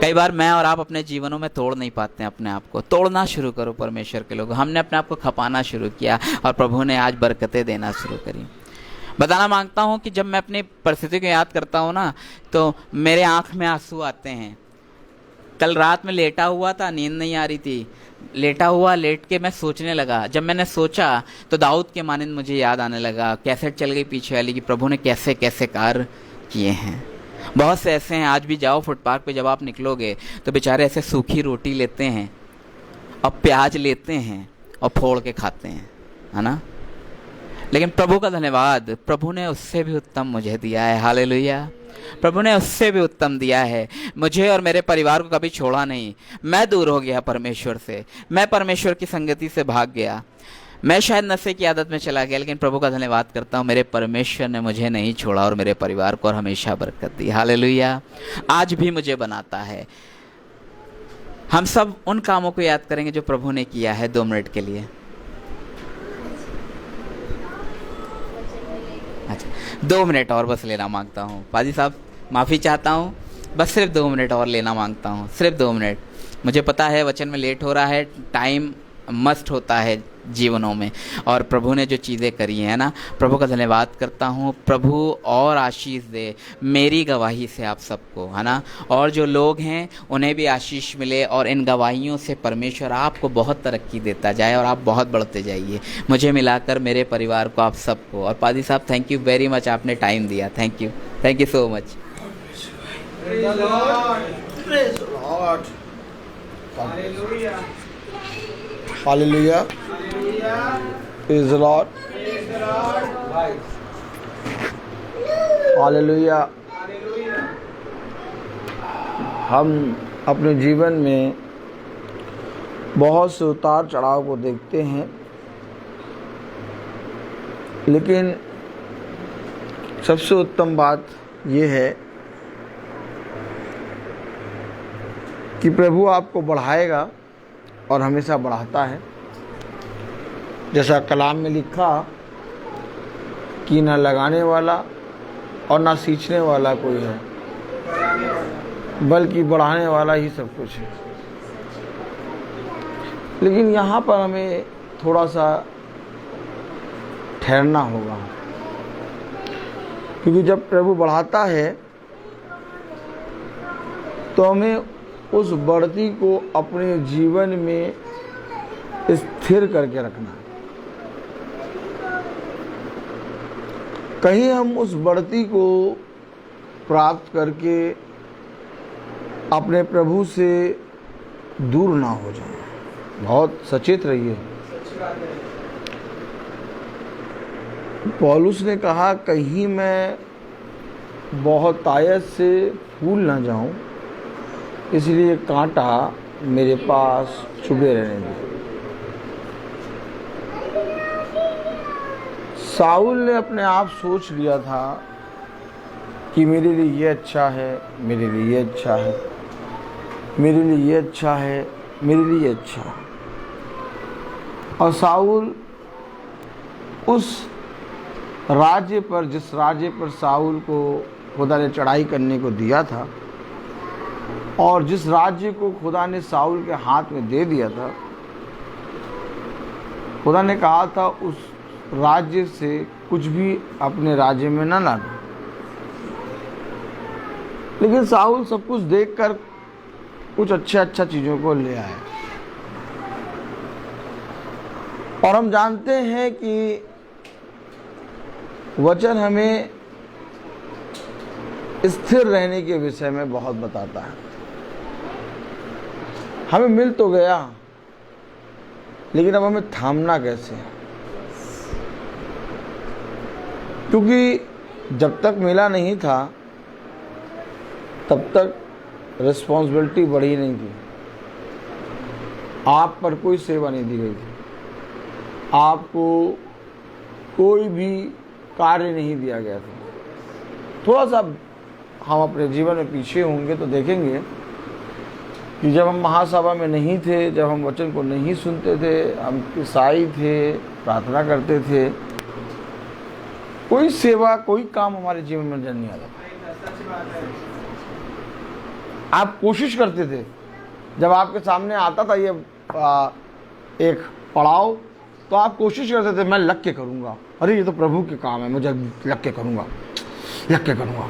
कई बार मैं और आप अपने जीवनों में तोड़ नहीं पाते हैं अपने आप को। तोड़ना शुरू करो परमेश्वर के लोग। हमने अपने आप को खपाना शुरू किया और प्रभु ने आज बरकतें देना शुरू करी। बताना मांगता हूँ कि जब मैं अपनी परिस्थिति को याद करता हूँ ना, तो मेरे आँख में आंसू आते हैं। कल रात में लेटा हुआ था, नींद नहीं आ रही थी, लेट के मैं सोचने लगा। जब मैंने सोचा तो दाऊद के मानिंद मुझे याद आने लगा। कैसेट चल गई पीछे वाली कि प्रभु ने कैसे कैसे कार्य किए हैं। बहुत से ऐसे हैं, आज भी जाओ फुटपाथ पे, जब आप निकलोगे तो बेचारे ऐसे सूखी रोटी लेते हैं और प्याज लेते हैं और फोड़ के खाते हैं, है ना। लेकिन प्रभु का धन्यवाद, प्रभु ने उससे भी उत्तम मुझे दिया है, हालेलुया। प्रभु ने उससे भी उत्तम दिया है। मुझे और मेरे परिवार को कभी छोड़ा नहीं। मैं दूर हो गया परमेश्वर से, मैं परमेश्वर की संगति से भाग गया, मैं शायद नशे की आदत में चला गया, लेकिन प्रभु का धन्यवाद करता हूँ, मेरे परमेश्वर ने मुझे नहीं छोड़ा और मेरे परिवार को और हमेशा बरकत दी, हालेलुया। आज भी मुझे बनाता है। हम सब उन कामों को याद करेंगे जो प्रभु ने किया है 2 मिनट के लिए। अच्छा 2 मिनट और बस लेना मांगता हूँ। पाजी साहब माफ़ी चाहता हूँ, बस सिर्फ 2 मिनट और लेना मांगता हूँ, सिर्फ 2 मिनट। मुझे पता है वचन में लेट हो रहा है, टाइम मस्ट होता है जीवनों में, और प्रभु ने जो चीज़ें करी हैं ना, प्रभु का धन्यवाद करता हूँ। प्रभु और आशीष दे मेरी गवाही से आप सबको, है ना, और जो लोग हैं उन्हें भी आशीष मिले, और इन गवाहियों से परमेश्वर आपको बहुत तरक्की देता जाए और आप बहुत बढ़ते जाइए, मुझे मिलाकर, मेरे परिवार को, आप सबको। और पादी साहब थैंक यू वेरी मच, आपने टाइम दिया, thank you so much. Hallelujah, praise the Lord, hallelujah. हम अपने जीवन में बहुत से उतार चढ़ाव को देखते हैं, लेकिन सबसे उत्तम बात यह है कि प्रभु आपको बढ़ाएगा और हमेशा बढ़ाता है। जैसा कलाम में लिखा कि न लगाने वाला और न सींचने वाला कोई है, बल्कि बढ़ाने वाला ही सब कुछ है। लेकिन यहाँ पर हमें थोड़ा सा ठहरना होगा, क्योंकि जब प्रभु बढ़ाता है तो हमें उस बढ़ती को अपने जीवन में स्थिर करके रखना। कहीं हम उस बढ़ती को प्राप्त करके अपने प्रभु से दूर ना हो जाए। बहुत सचेत रहिए। पौलुस ने कहा, कहीं मैं बहुत आयत से फूल ना जाऊं, इसलिए कांटा मेरे पास छुपे रहने दे। साउल ने अपने आप सोच लिया था कि मेरे लिए ये अच्छा है, मेरे लिए ये अच्छा है, मेरे लिए ये अच्छा है, मेरे लिए ये अच्छा है। और साउल उस राज्य पर, जिस राज्य पर साउल को खुदा ने चढ़ाई करने को दिया था और जिस राज्य को खुदा ने साउल के हाथ में दे दिया था, खुदा ने कहा था उस राज्य से कुछ भी अपने राज्य में न लाना। लेकिन साउल सब कुछ देखकर कुछ अच्छा चीजों को ले आया। और हम जानते हैं कि वचन हमें स्थिर रहने के विषय में बहुत बताता है। हमें मिल तो गया, लेकिन अब हमें थामना कैसे? क्योंकि जब तक मिला नहीं था तब तक रिस्पॉन्सिबिलिटी बढ़ी नहीं थी। आप पर कोई सेवा नहीं दी गई थी, आपको कोई भी कार्य नहीं दिया गया था। थोड़ा सा हम अपने जीवन में पीछे होंगे तो देखेंगे कि जब हम महासभा में नहीं थे, जब हम वचन को नहीं सुनते थे, हम ईसाई थे, प्रार्थना करते थे, कोई सेवा, कोई काम हमारे जीवन में नजर नहीं आता। आप कोशिश करते थे, जब आपके सामने आता था ये एक पड़ाव, तो आप कोशिश करते थे मैं लग के करूंगा, अरे ये तो प्रभु के काम है, मुझे लग के करूंगा, लग के करूंगा।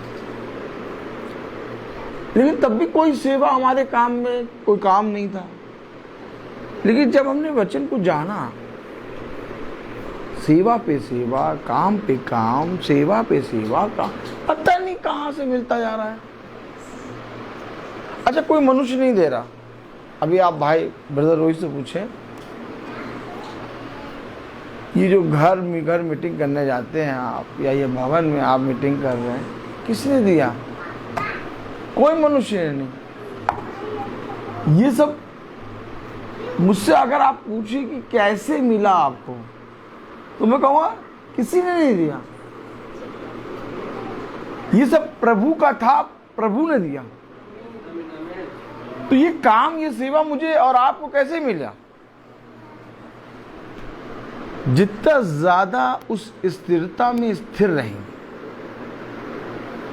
लेकिन तब भी कोई सेवा हमारे काम में कोई काम नहीं था। लेकिन जब हमने वचन को जाना, सेवा पे सेवा, काम पे काम, सेवा पे सेवा, काम पता नहीं कहां से मिलता जा रहा है। अच्छा, कोई मनुष्य नहीं दे रहा। अभी आप भाई ब्रदर रोहित से पूछें, ये जो घर मीटिंग करने जाते हैं आप, या ये भवन में आप मीटिंग कर रहे हैं, किसने दिया? कोई मनुष्य नहीं। ये सब मुझसे अगर आप पूछिए कि कैसे मिला आपको, तो मैं कहूँगा किसी ने नहीं दिया। ये सब प्रभु का था, प्रभु ने दिया। तो ये काम, ये सेवा मुझे और आपको कैसे मिला? जितना ज्यादा उस स्थिरता में स्थिर रहेंगे,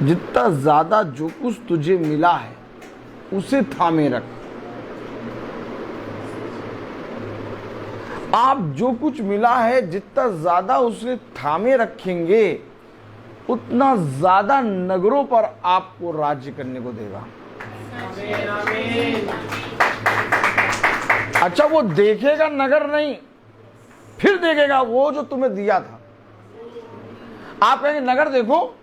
जितना ज्यादा जो कुछ तुझे मिला है उसे थामे रख। आप जो कुछ मिला है जितना ज्यादा उसे थामे रखेंगे, उतना ज्यादा नगरों पर आपको राज्य करने को देगा। अच्छा, वो देखेगा नगर नहीं, फिर देखेगा वो जो तुम्हें दिया था। आप कहेंगे नगर देखो,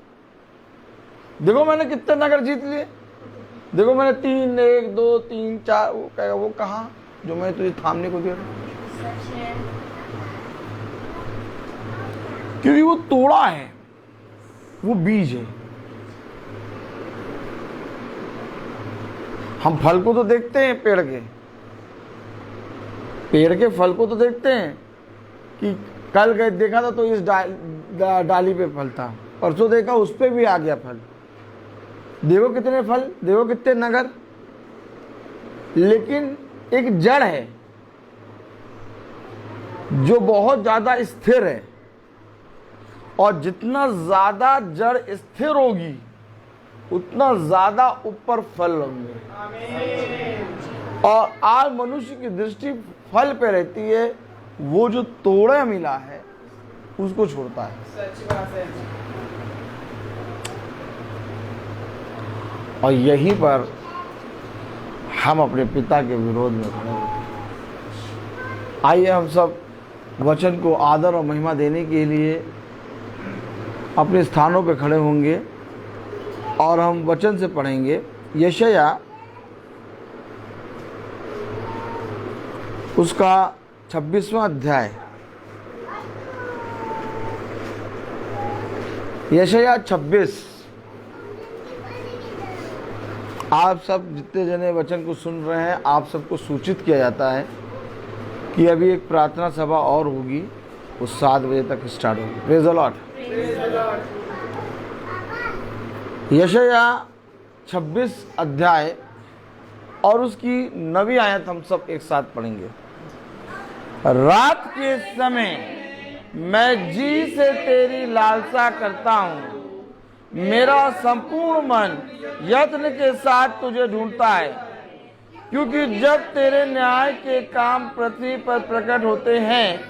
देखो मैंने कितने नगर जीत लिए, देखो मैंने 3, 1, 2, 3, 4, वो कहेगा वो कहां जो मैं तुझे थामने को दे रहा हूं? क्योंकि वो तोड़ा है, वो बीज है। हम फल को तो देखते हैं, पेड़ के फल को तो देखते हैं कि कल गए देखा था तो इस डाली पे फल था, परसों देखा उस पे भी आ गया फल, देखो कितने फल, देखो कितने नगर। लेकिन एक जड़ है जो बहुत ज्यादा स्थिर है, और जितना ज्यादा जड़ स्थिर होगी उतना ज्यादा ऊपर फल होंगे। और आज मनुष्य की दृष्टि फल पे रहती है, वो जो तोड़ा मिला है उसको छोड़ता है। सच बात है। और यहीं पर हम अपने पिता के विरोध में खड़े होते हैं। आइए हम सब वचन को आदर और महिमा देने के लिए अपने स्थानों पर खड़े होंगे और हम वचन से पढ़ेंगे। यशाया उसका 26वां अध्याय, यशाया 26 आप सब जितने जने वचन को सुन रहे हैं, आप सबको सूचित किया जाता है कि अभी एक प्रार्थना सभा और होगी, वो 7 बजे तक स्टार्ट होगी। Praise the lord. यशाया 26 अध्याय और उसकी 9वीं आयत हम सब एक साथ पढ़ेंगे। रात के समय मैं जी से तेरी लालसा करता हूँ, मेरा संपूर्ण मन यत्न के साथ तुझे ढूंढता है, क्योंकि जब तेरे न्याय के काम पृथ्वी पर प्रकट होते हैं,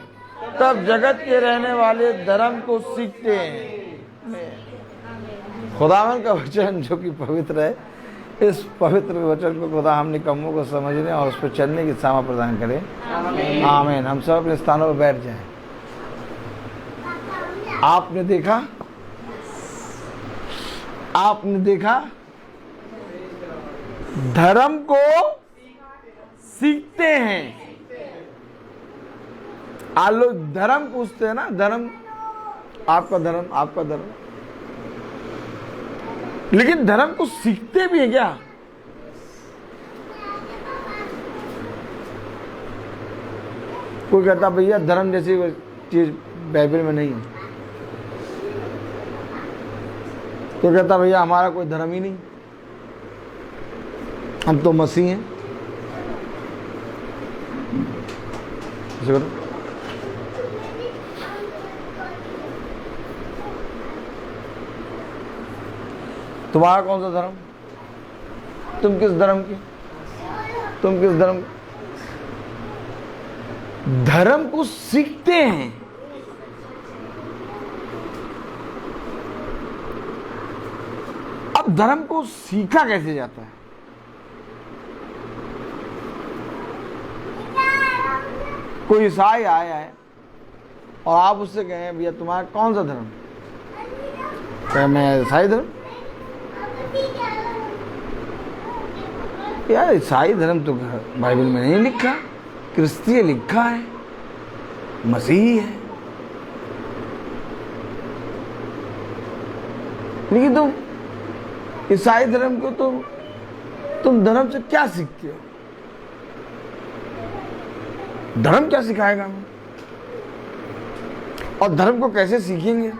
तब जगत के रहने वाले धर्म को सीखते हैं। खुदावन का वचन जो कि पवित्र है, इस पवित्र वचन को खुदा हम निकम्मों को समझने और उस पर चलने की सामा प्रदान करें। आमीन। हम सब अपने स्थानों पर बैठ जाएं। आपने देखा धर्म को सीखते हैं। आप लोग धर्म पूछते हैं ना, धर्म आपका धर्म, लेकिन धर्म को सीखते भी है क्या? कोई कहता भैया धर्म जैसी चीज बाइबल में नहीं है, कोई कहता भैया हमारा कोई धर्म ही नहीं, हम तो मसीह हैं। तुम्हारा कौन सा धर्म? तुम किस धर्म की? धर्म को सीखते हैं। अब धर्म को सीखा कैसे जाता है? कोई ईसाई आया है और आप उससे कहें भैया तुम्हारा कौन सा धर्म? कहे मैं ईसाई धर्म। यार ईसाई धर्म तो बाइबल में नहीं लिखा, क्रिस्तीय लिखा है, मसीही है। लेकिन तुम ईसाई धर्म को तुम धर्म से क्या सीखते हो? धर्म क्या सिखाएगा हमें? और धर्म को कैसे सीखेंगे?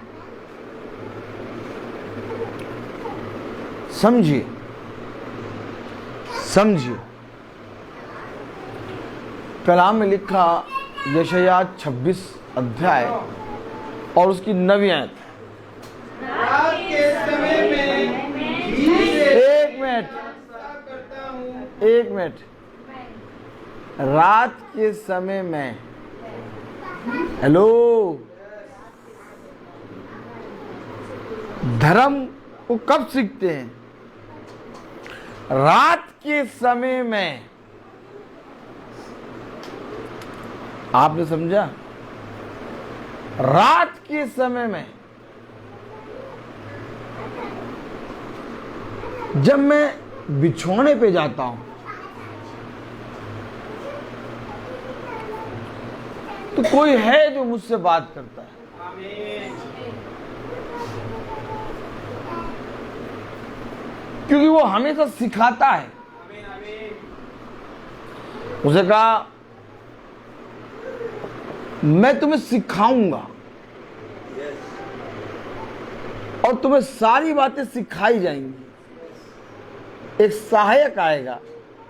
समझिए कलाम में लिखा यशाया 26 अध्याय और उसकी 9वीं आयत। एक मिनट। रात के समय में, हेलो, धर्म को कब सीखते हैं? रात के समय में। आपने समझा? रात के समय में जब मैं बिछौने पे जाता हूं तो कोई है जो मुझसे बात करता है। क्योंकि वो हमेशा सिखाता है। उसे कहा मैं तुम्हें सिखाऊंगा और तुम्हें सारी बातें सिखाई जाएंगी। एक सहायक आएगा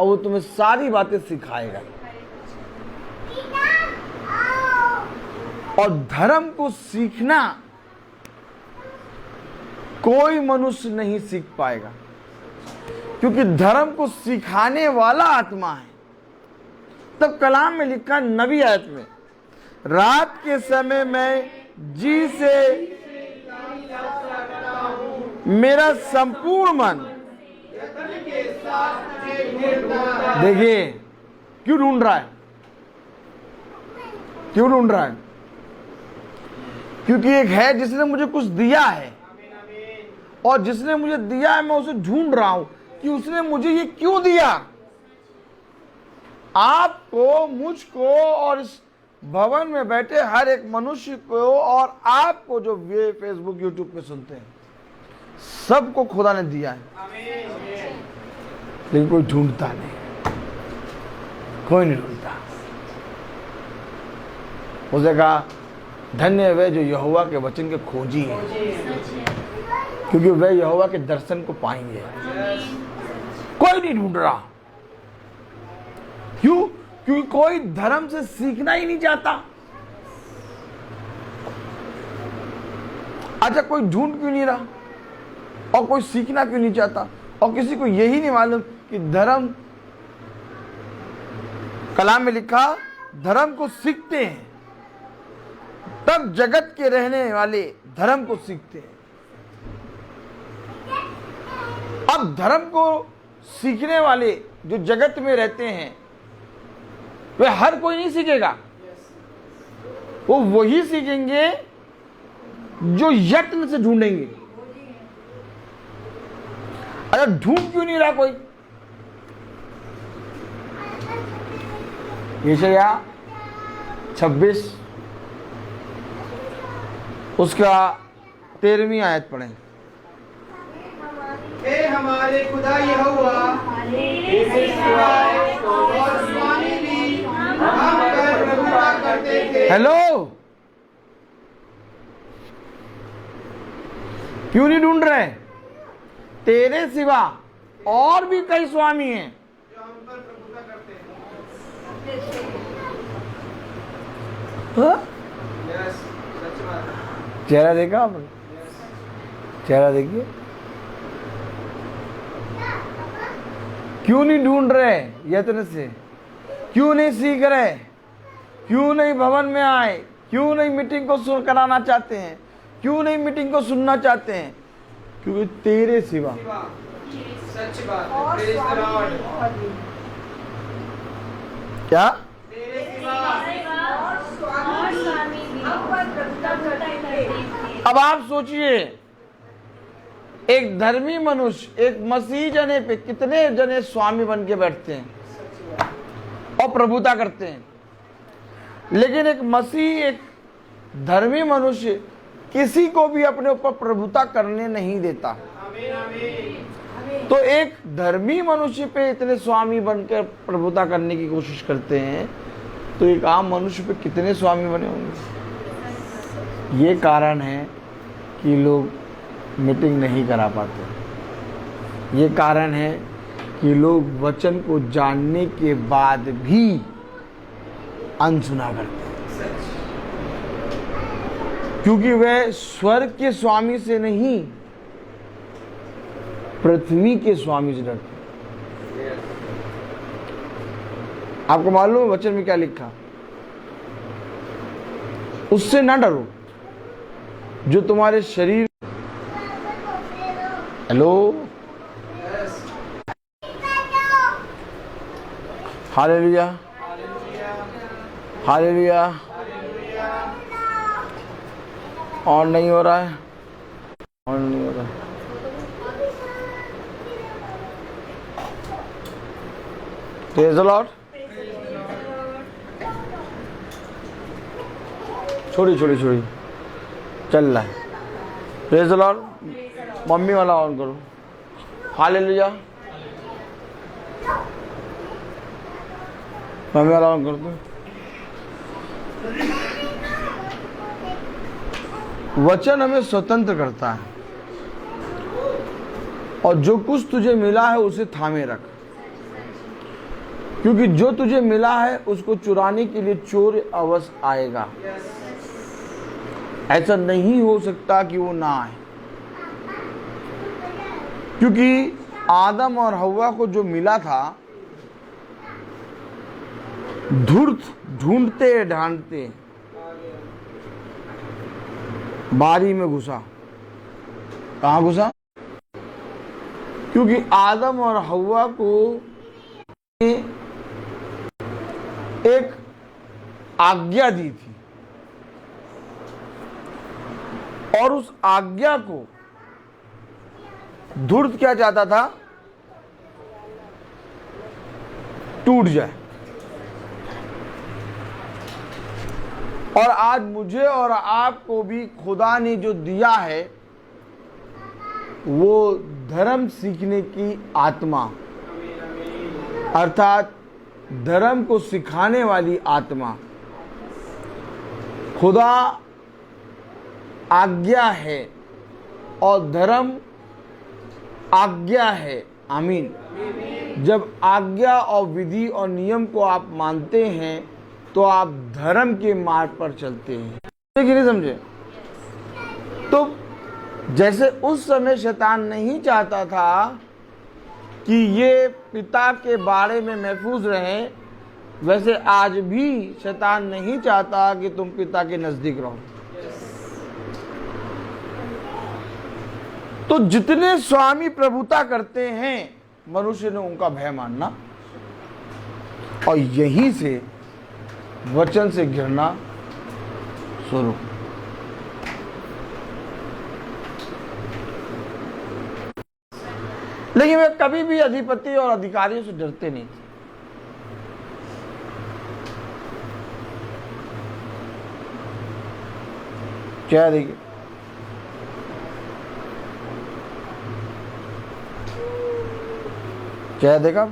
और वो तुम्हें सारी बातें सिखाएगा। और धर्म को सीखना कोई मनुष्य नहीं सीख पाएगा, क्योंकि धर्म को सिखाने वाला आत्मा है। तब कलाम में लिखा 9वीं आयत में, रात के समय में जी से मेरा संपूर्ण मन। देखिए क्यों ढूंढ रहा है? क्योंकि एक है जिसने मुझे कुछ दिया है, और जिसने मुझे दिया है मैं उसे ढूंढ रहा हूं कि उसने मुझे ये क्यों दिया। आपको, मुझको और इस भवन में बैठे हर एक मनुष्य को और आपको जो वे फेसबुक यूट्यूब पे सुनते हैं, सबको खुदा ने दिया है। लेकिन कोई ढूंढता नहीं, कोई नहीं ढूंढता। उसने कहा धन्य है वे जो यहोवा के वचन के खोजी है, क्योंकि वे यहोवा के दर्शन को पाएंगे। कोई नहीं ढूंढ रहा। क्यों? क्योंकि कोई धर्म से सीखना ही नहीं चाहता। अच्छा, कोई ढूंढ क्यों नहीं रहा और कोई सीखना क्यों नहीं चाहता? और किसी को यही नहीं मालूम कि धर्म, कलाम में लिखा, धर्म को सीखते हैं तब जगत के रहने वाले धर्म को सीखते हैं। अब धर्म को सीखने वाले जो जगत में रहते हैं वे हर कोई नहीं सीखेगा, वो वही सीखेंगे जो यत्न से ढूंढेंगे। अच्छा, ढूंढ क्यों नहीं रहा कोई? यशायाह 26 उसका 13वीं आयत पढ़ें। हे हमारे खुदा यहोवा, तेरे सिवाय और स्वामी भी हम पर प्रभुता करते थे। हेलो, क्यों नहीं ढूंढ रहे? तेरे सिवा और भी कई स्वामी हैं जो हम पर प्रभुता करते हैं। सच बात है। चेहरा देखा आपने? चेहरा देखिए। क्यों नहीं ढूंढ रहे यत्न से? क्यों नहीं सीख रहे? क्यों नहीं भवन में आए? क्यों नहीं मीटिंग को सुन कराना चाहते हैं? क्यों नहीं मीटिंग को सुनना चाहते हैं? क्योंकि तेरे सिवा। सच बात है। Praise the Lord। क्या? तेरे सिवा अब आप सोचिए, एक धर्मी मनुष्य एक मसीह जने पे कितने जने स्वामी बन के बैठते हैं और प्रभुता करते हैं, लेकिन एक मसीह, एक धर्मी मनुष्य किसी को भी अपने ऊपर प्रभुता करने नहीं देता। तो एक धर्मी मनुष्य पे इतने स्वामी बनकर प्रभुता करने की कोशिश करते हैं, तो एक आम मनुष्य पे कितने स्वामी बने होंगे? ये कारण है कि लोग मीटिंग नहीं करा पाते। ये कारण है कि लोग वचन को जानने के बाद भी अनसुना करते हैं, क्योंकि वे स्वर्ग के स्वामी से नहीं, पृथ्वी के स्वामी से डरते हैं। आपको मालूम है वचन में क्या लिखा? उससे ना डरो जो तुम्हारे शरीर। Hello, hallelujah, hallelujah. और नहीं हो रहा है, और नहीं हो रहा है। Praise the Lord. छोड़ी छोड़ी छोड़ी चल रहा है। Praise the Lord. मम्मी वाला ऑन करो। हालेलुया। मम्मी वाला ऑन कर दो। वचन हमें स्वतंत्र करता है, और जो कुछ तुझे मिला है उसे थामे रख, क्योंकि जो तुझे मिला है उसको चुराने के लिए चोर अवश्य आएगा। ऐसा नहीं हो सकता कि वो ना आए, क्योंकि आदम और हव्वा को जो मिला था, धूर्त ढूंढते ढांढते बारी में घुसा। कहाँ घुसा? क्योंकि आदम और हव्वा को एक आज्ञा दी थी, और उस आज्ञा को धूर्त क्या चाहता था? टूट जाए। और आज मुझे और आपको भी खुदा ने जो दिया है वो धर्म सीखने की आत्मा, अर्थात धर्म को सिखाने वाली आत्मा। खुदा आज्ञा है और धर्म आज्ञा है। आमीन। जब आज्ञा और विधि और नियम को आप मानते हैं तो आप धर्म के मार्ग पर चलते हैं। कि नहीं समझे? तो जैसे उस समय शैतान नहीं चाहता था कि ये पिता के बारे में महफूज रहें, वैसे आज भी शैतान नहीं चाहता कि तुम पिता के नजदीक रहो। तो जितने स्वामी प्रभुता करते हैं मनुष्य ने उनका भय मानना और यहीं से वचन से घिरना शुरू। लेकिन वे कभी भी अधिपति और अधिकारियों से डरते नहीं थे। क्या देखिए, क्या देखा?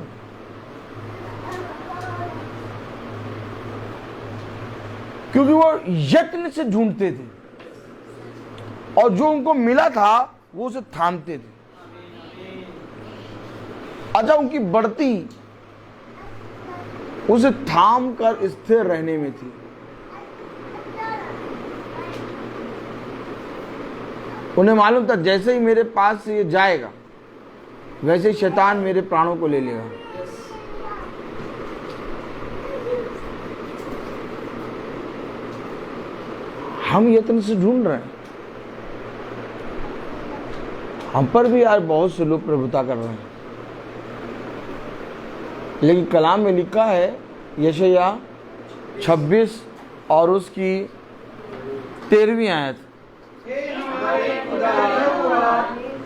क्योंकि वो यत्न से ढूंढते थे और जो उनको मिला था वो उसे थामते थे। अच्छा, उनकी बढ़ती उसे थाम कर स्थिर रहने में थी। उन्हें मालूम था जैसे ही मेरे पास से ये जाएगा वैसे ही शैतान मेरे प्राणों को ले लेगा। हम यत्न से ढूंढ रहे हैं, हम पर भी आज बहुत से लोग प्रभुता कर रहे हैं। लेकिन कलाम में लिखा है यशायाह 26 और उसकी 13वीं आयत,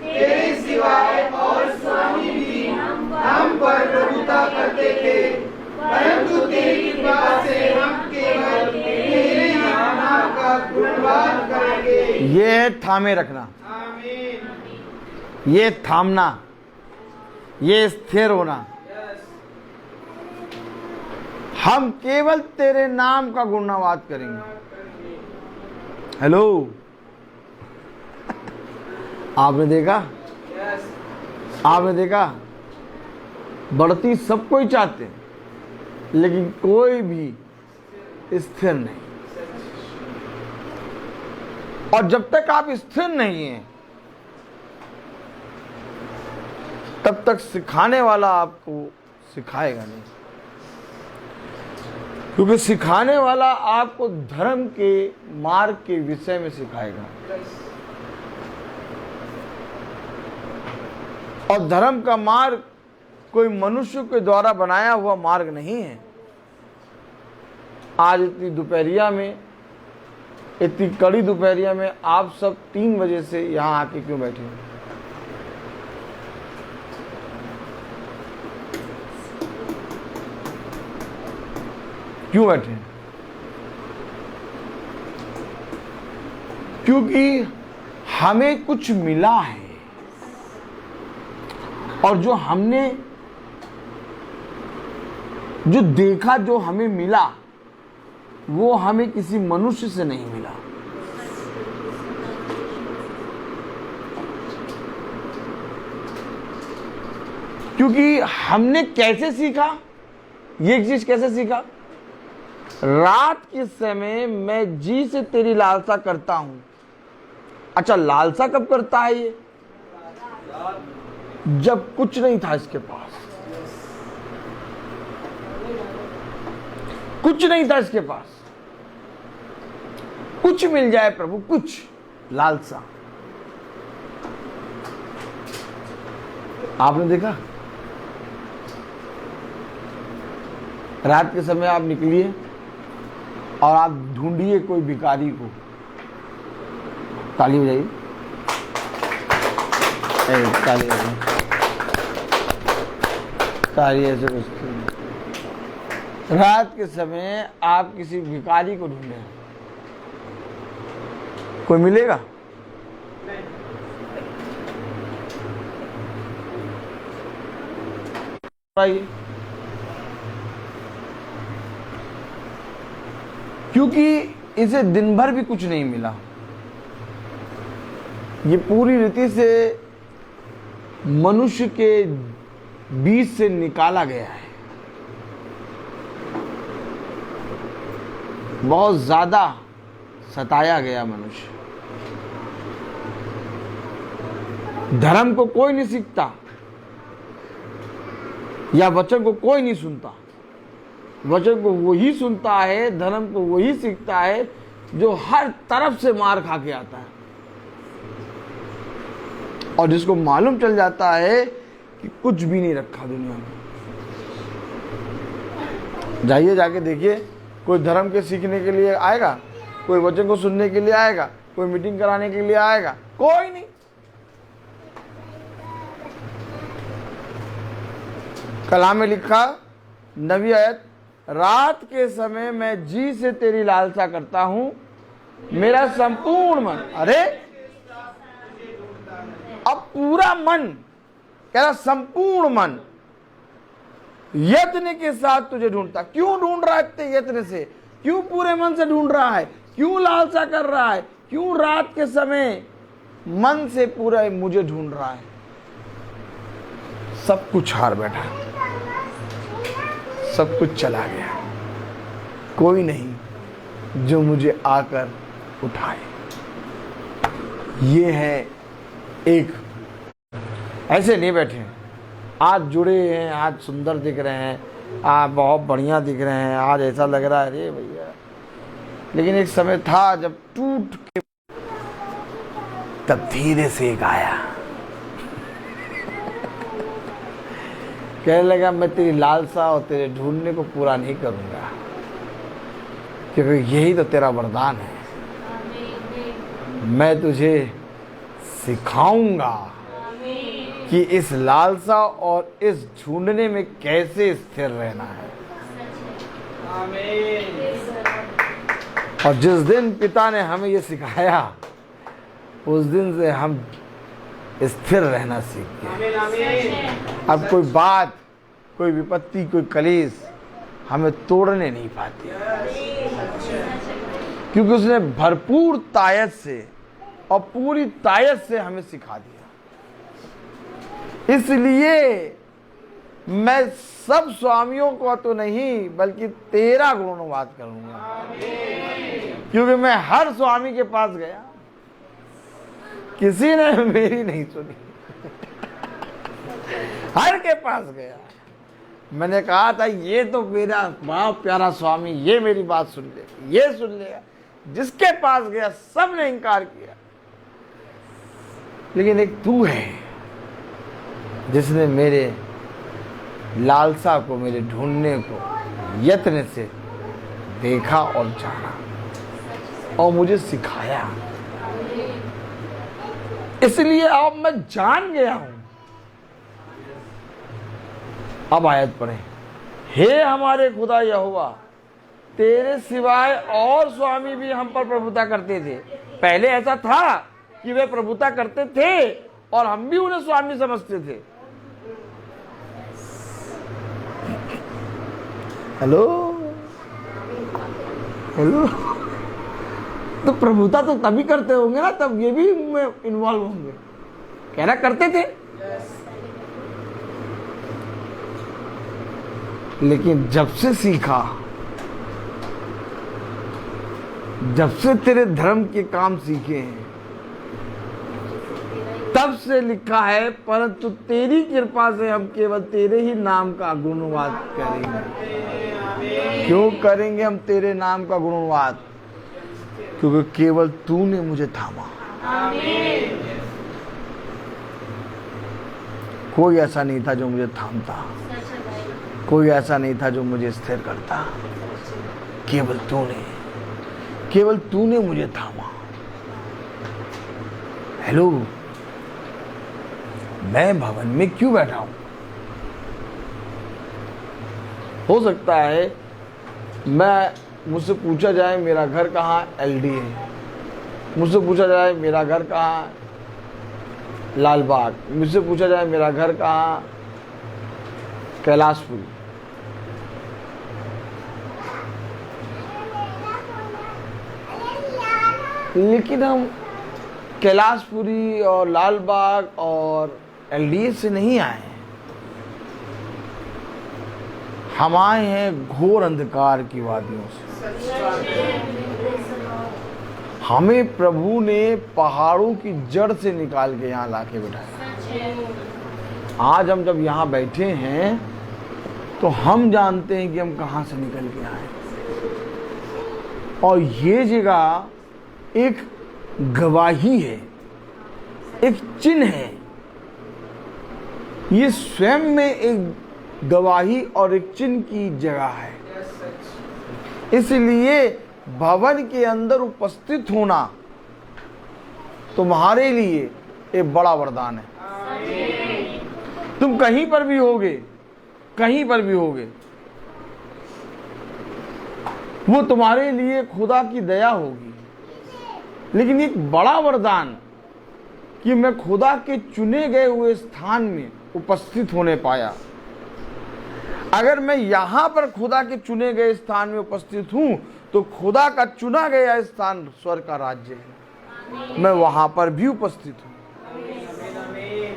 तेरे सिवाय और स्वामी भी हम पर प्रभुता करते थे, परंतु तेरी कृपा से हम केवल तेरे नाम का गुणगान करेंगे। ये थामे रखना, ये थामना, ये स्थिर होना। हम केवल तेरे नाम का गुणगान करेंगे। हेलो, आपने देखा? आपने देखा? बढ़ती सब कोई चाहते हैं लेकिन कोई भी स्थिर नहीं। और जब तक आप स्थिर नहीं हैं तब तक सिखाने वाला आपको सिखाएगा नहीं, क्योंकि सिखाने वाला आपको धर्म के मार्ग के विषय में सिखाएगा। और धर्म का मार्ग कोई मनुष्य के द्वारा बनाया हुआ मार्ग नहीं है। आज इतनी दोपहरिया में, इतनी कड़ी दोपहरिया में आप सब 3 बजे से यहां आके क्यों बैठे हैं? क्यों बैठे हैं? क्योंकि हमें कुछ मिला है और जो हमने जो देखा, जो हमें मिला, वो हमें किसी मनुष्य से नहीं मिला। क्योंकि हमने कैसे सीखा, ये चीज कैसे सीखा? रात के समय मैं जी से तेरी लालसा करता हूं। अच्छा, लालसा कब करता है ये? जब कुछ नहीं था इसके पास, कुछ नहीं था इसके पास, कुछ मिल जाए प्रभु, कुछ लालसा। आपने देखा? रात के समय आप निकलिए और आप ढूंढिए कोई भिखारी को, ताली बजाइए, ताली बजाइए, ताली ऐसे बजती है। रात के समय आप किसी भिखारी को ढूंढे, कोई मिलेगा? आइए, क्योंकि इसे दिन भर भी कुछ नहीं मिला। ये पूरी रीति से मनुष्य के बीच से निकाला गया है। बहुत ज्यादा सताया गया मनुष्य। धर्म को कोई नहीं सीखता या वचन को कोई नहीं सुनता। वचन को वही सुनता है, धर्म को वही सीखता है जो हर तरफ से मार खा के आता है और जिसको मालूम चल जाता है कि कुछ भी नहीं रखा दुनिया में। जाइए, जाके देखिए, कोई धर्म के सीखने के लिए आएगा, कोई वचन को सुनने के लिए आएगा, कोई मीटिंग कराने के लिए आएगा? कोई नहीं। कलाम में लिखा नबी आयत, रात के समय मैं जी से तेरी लालसा करता हूं, मेरा संपूर्ण मन। अरे अब पूरा मन कह रहा, संपूर्ण मन यत्न के साथ तुझे ढूंढता। क्यों ढूंढ रहा है इतने यत्न से? क्यों पूरे मन से ढूंढ रहा है? क्यों लालसा कर रहा है? क्यों रात के समय मन से पूरा मुझे ढूंढ रहा है? सब कुछ हार बैठा, सब कुछ चला गया, कोई नहीं जो मुझे आकर उठाए। ये है एक, ऐसे नहीं बैठे आज जुड़े हैं, आज सुंदर दिख रहे हैं, आज बहुत बढ़िया दिख रहे हैं, आज ऐसा लग रहा है अरे भैया, लेकिन एक समय था जब टूट के तब धीरे से एक आया, कहने लगा मैं तेरी लालसा और तेरे ढूंढने को पूरा नहीं करूंगा, क्योंकि यही तो तेरा वरदान है। मैं तुझे सिखाऊंगा कि इस लालसा और इस ढूंढने में कैसे स्थिर रहना है। और जिस दिन पिता ने हमें ये सिखाया, उस दिन से हम स्थिर रहना सीख गए। अब कोई बात, कोई विपत्ति, कोई कलेश हमें तोड़ने नहीं पाती, क्योंकि उसने भरपूर तायत से और पूरी तायत से हमें सिखा दिया। इसलिए मैं सब स्वामियों को तो नहीं बल्कि तेरा गुणवाद करूंगा, क्योंकि मैं हर स्वामी के पास गया, किसी ने मेरी नहीं सुनी। हर के पास गया, मैंने कहा था ये तो मेरा बहुत प्यारा स्वामी, ये मेरी बात सुन लेगा, ये सुन लेगा। जिसके पास गया सब ने इनकार किया, लेकिन एक तू है जिसने मेरे लालसा को, मेरे ढूंढने को यत्न से देखा और जाना और मुझे सिखाया। इसलिए अब मैं जान गया हूं। अब आयत पढ़े, हे हमारे खुदा यहोवा, तेरे सिवाय और स्वामी भी हम पर प्रभुता करते थे। पहले ऐसा था कि वे प्रभुता करते थे और हम भी उन्हें स्वामी समझते थे। हेलो हेलो, तो प्रभुता तो तभी करते होंगे ना, तब ये भी इन्वॉल्व होंगे। कहना करते थे, लेकिन जब से सीखा, जब से तेरे धर्म के काम सीखे हैं, तब से लिखा है, परंतु तेरी कृपा से हम केवल तेरे ही नाम का गुणवाद करेंगे। क्यों करेंगे हम तेरे नाम का गुणवाद? क्योंकि केवल तूने मुझे थामा। कोई ऐसा नहीं था जो मुझे थामता, कोई ऐसा नहीं था जो मुझे स्थिर करता। केवल तूने मुझे थामा। हेलो, मैं भवन में क्यों बैठा हूं? हो सकता है मुझसे पूछा जाए मेरा घर कहाँ, LD है। मुझसे पूछा जाए मेरा घर कहाँ, लाल बाग। मुझसे पूछा जाए मेरा घर कहाँ, कैलाशपुरी। लेकिन हम कैलाशपुरी और लाल बाग और एलडीए से नहीं आए हैं। हम आए हैं घोर अंधकार की वादियों से। हमें प्रभु ने पहाड़ों की जड़ से निकाल के यहाँ लाके बिठाया। आज हम जब यहाँ बैठे हैं तो हम जानते हैं कि हम कहाँ से निकल के आए, और ये जगह एक गवाही है, एक चिन्ह है। ये स्वयं में एक गवाही और एक चिन्ह की जगह है। इसलिए भवन के अंदर उपस्थित होना तुम्हारे लिए एक बड़ा वरदान है। तुम कहीं पर भी होगे, कहीं पर भी होगे, वो तुम्हारे लिए खुदा की दया होगी। लेकिन एक बड़ा वरदान कि मैं खुदा के चुने गए हुए स्थान में उपस्थित होने पाया। अगर मैं यहां पर खुदा के चुने गए स्थान में उपस्थित हूं तो खुदा का चुना गया स्थान स्वर्ग का राज्य है, मैं वहां पर भी उपस्थित हूं।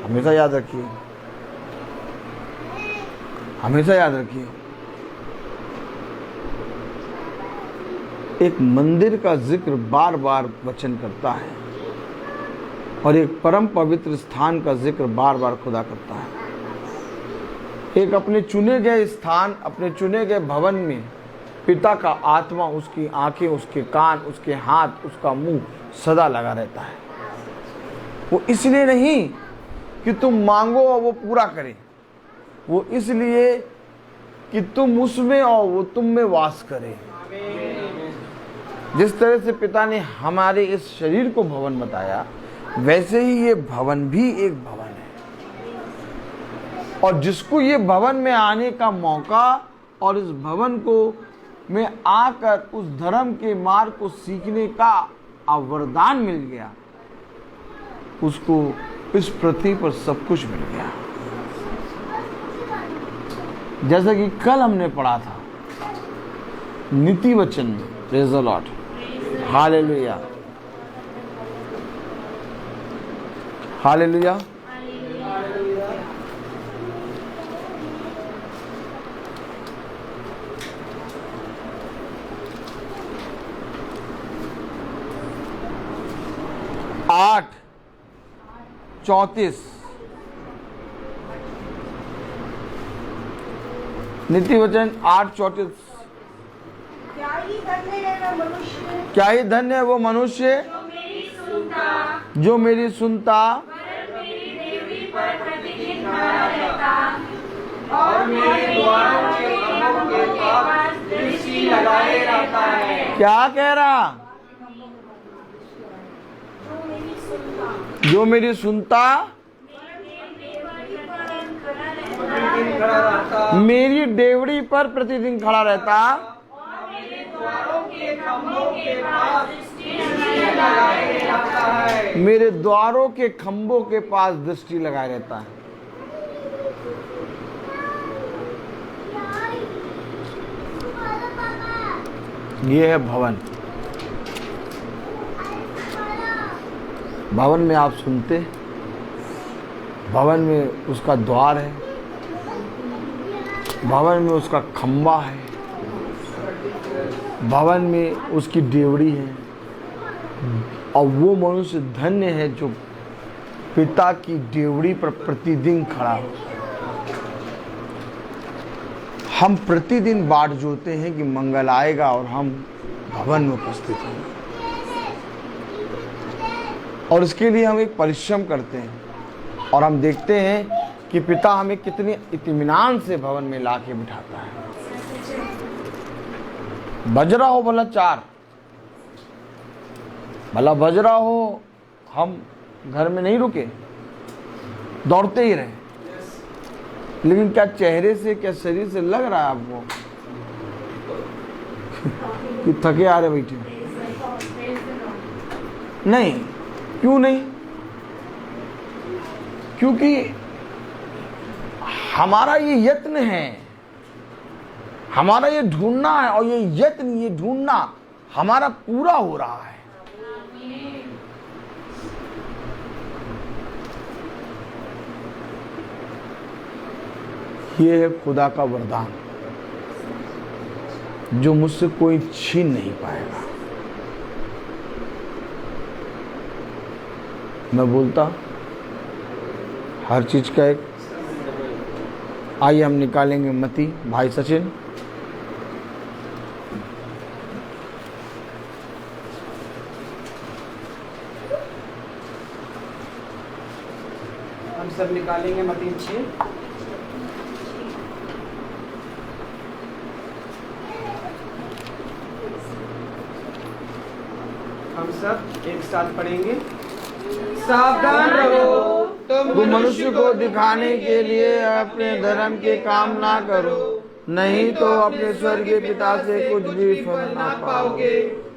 हमेशा याद रखिए, हमेशा याद रखिए। एक मंदिर का जिक्र बार बार वचन करता है और एक परम पवित्र स्थान का जिक्र बार बार खुदा करता है। एक अपने चुने गए स्थान, अपने चुने गए भवन में पिता का आत्मा, उसकी आंखें, उसके कान, उसके हाथ, उसका मुंह सदा लगा रहता है। वो इसलिए नहीं कि तुम मांगो और वो पूरा करे, वो इसलिए कि तुम उसमें और वो तुम में वास करे। जिस तरह से पिता ने हमारे इस शरीर को भवन बताया, वैसे ही ये भवन भी एक भवन है। और जिसको ये भवन में आने का मौका और इस भवन को में आकर उस धर्म के मार्ग को सीखने का वरदान मिल गया, उसको इस पृथ्वी पर सब कुछ मिल गया। जैसा कि कल हमने पढ़ा था नीति वचन में, praise the Lord, hallelujah, hallelujah. आठ 34 नीति वचन 8:34। क्या ही धन्य है वो मनुष्य, क्या ही धन्य है वो मनुष्य जो मेरी सुनता और मेरे द्वारों के खम्भों के पास दृष्टि लगाए रहता है। क्या कह रहा? जो मेरी सुनता, मेरी डेवड़ी पर प्रतिदिन खड़ा रहता, मेरे द्वारों के खंभों के पास दृष्टि लगाए रहता है। ये है भवन। भवन में आप सुनते, भवन में उसका द्वार है, भवन में उसका खंबा है, भवन में उसकी डेवड़ी है। और वो मनुष्य धन्य है जो पिता की डेवड़ी पर प्रतिदिन खड़ा हो। हम प्रतिदिन बाट जोड़ते हैं कि मंगल आएगा और हम भवन में उपस्थित होंगे, और इसके लिए हम एक परिश्रम करते हैं और हम देखते हैं कि पिता हमें कितने इत्मीनान से भवन में लाके बिठाता है। बज रहा हो भला 4, भला बज रहा हो, हम घर में नहीं रुके, दौड़ते ही रहे। लेकिन क्या चेहरे से, क्या शरीर से लग रहा है आपको कि थके आ रहे बैठे? नहीं। क्यों नहीं? क्योंकि हमारा ये यत्न है, हमारा ये ढूंढना है, और ये यत्न, ये ढूंढना हमारा पूरा हो रहा है। ये है खुदा का वरदान जो मुझसे कोई छीन नहीं पाएगा। मैं बोलता हर चीज का एक। आइए हम निकालेंगे मती। भाई सचिन, हम सब निकालेंगे मती 6। हम सब एक साथ पढ़ेंगे। सावधान रहो, तुम मनुष्य को दिखाने के लिए अपने धर्म के काम ना करो, नहीं तो अपने स्वर्गीय पिता से कुछ भी फल ना पाओगे।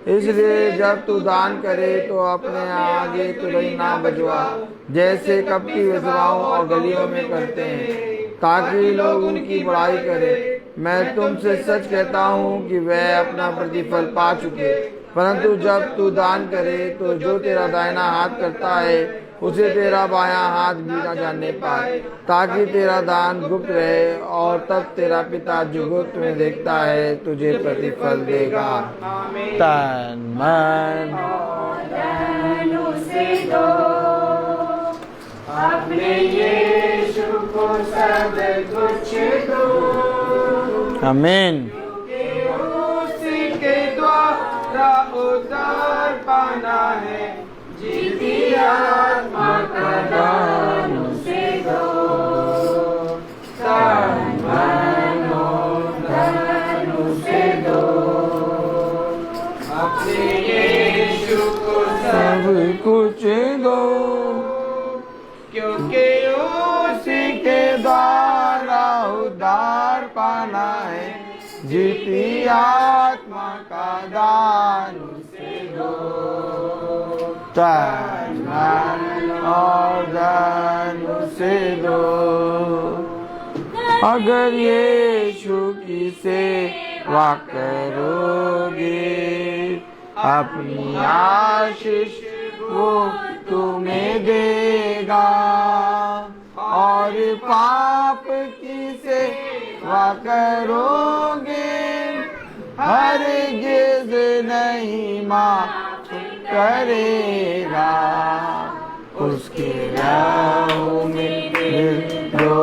इसलिए जब तू दान करे तो अपने आगे तुरही ना बजवा, जैसे कपटी विधवाओं और गलियों में करते हैं, ताकि लोग उनकी बड़ाई करें। मैं तुमसे सच कहता हूँ कि वह अपना प्रतिफल पा चुके। परंतु जब तू दान करे तो जो तेरा दाहिना हाथ करता है उसे तेरा बायां हाथ भी न जानने पाए, ताकि तेरा दान गुप्त रहे, और तब तेरा पिता जो गुप्त में देखता है तुझे प्रतिफल देगा। तन मन अपने यीशु को सब कुछ दो। आमीन। उसी के द्वारा उद्धार पाना है, जीती आत्मा का दान उसे दो। तन मन और धन उसे दो। अपने यीशु को सब कुछ दो, क्योंकि उसी के द्वारा उद्धार पाना है, जीती आत्मा का दान उसे दो। तन मन और धन उसे दो। अगर यीशु की सेवा करोगे, अपनी आशीष वो तुम्हें देगा, और पाप की सेवा करोगे हरगिज़ नहीं माफ करेगा। उसके राहों में लो,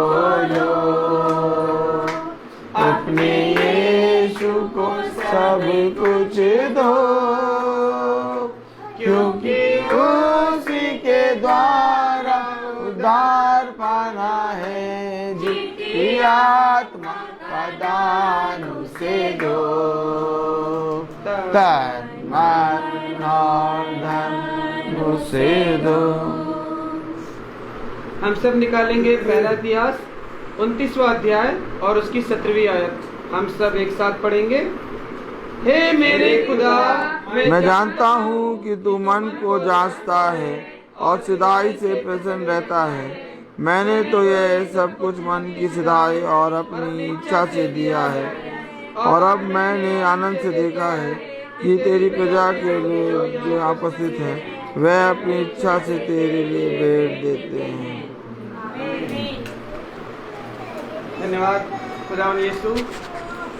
अपने यीशु को सब कुछ दो, क्योंकि उसी के द्वारा उद्धार पाना है, जीती आत्मा का दान उसे दो। तन मन और धन उसे दो। हम सब निकालेंगे पहला इतिहास 29वां अध्याय और उसकी 17वीं आयत। हम सब एक साथ पढ़ेंगे। हे मेरे खुदा, मैं जानता हूँ कि तू मन को जांचता है और सिधाई से प्रसन्न रहता है। मैंने तो यह सब कुछ मन की सिधाई और अपनी इच्छा से दिया है, और अब मैंने आनंद से देखा है कि तेरी प्रजा के लोग जो उपस्थित हैं वह अपनी इच्छा से तेरे लिए भेंट देते हैं। धन्यवाद खुदावन यीशु,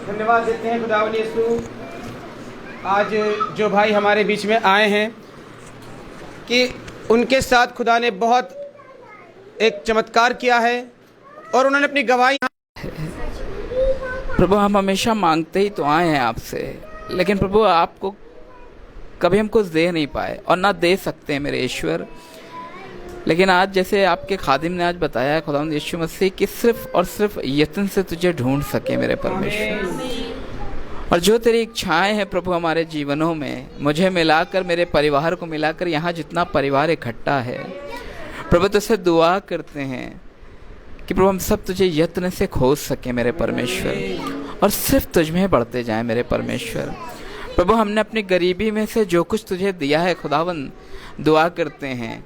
धन्यवाद देते हैं खुदावन यीशु। आज जो भाई हमारे बीच में आए हैं कि उनके साथ खुदा ने बहुत एक चमत्कार किया है और उन्होंने अपनी गवाही। प्रभु हम हमेशा मांगते ही तो आए हैं आपसे, लेकिन प्रभु आपको कभी हम कुछ दे नहीं पाए और ना दे सकते हैं मेरे ईश्वर। लेकिन आज जैसे आपके खादिम ने आज बताया खुदावंद यीशु मसीह कि सिर्फ और सिर्फ यत्न से तुझे ढूंढ सके मेरे परमेश्वर, और जो तेरी इच्छाएं हैं प्रभु हमारे जीवनों में, मुझे मिलाकर मेरे परिवार को मिलाकर यहाँ जितना परिवार इकट्ठा है प्रभु तुझसे दुआ करते हैं कि प्रभु हम सब तुझे यत्न से खोज सके मेरे परमेश्वर, और सिर्फ तुझ में बढ़ते जाएं मेरे परमेश्वर। प्रभु हमने अपनी गरीबी में से जो कुछ तुझे दिया है खुदावन, दुआ करते हैं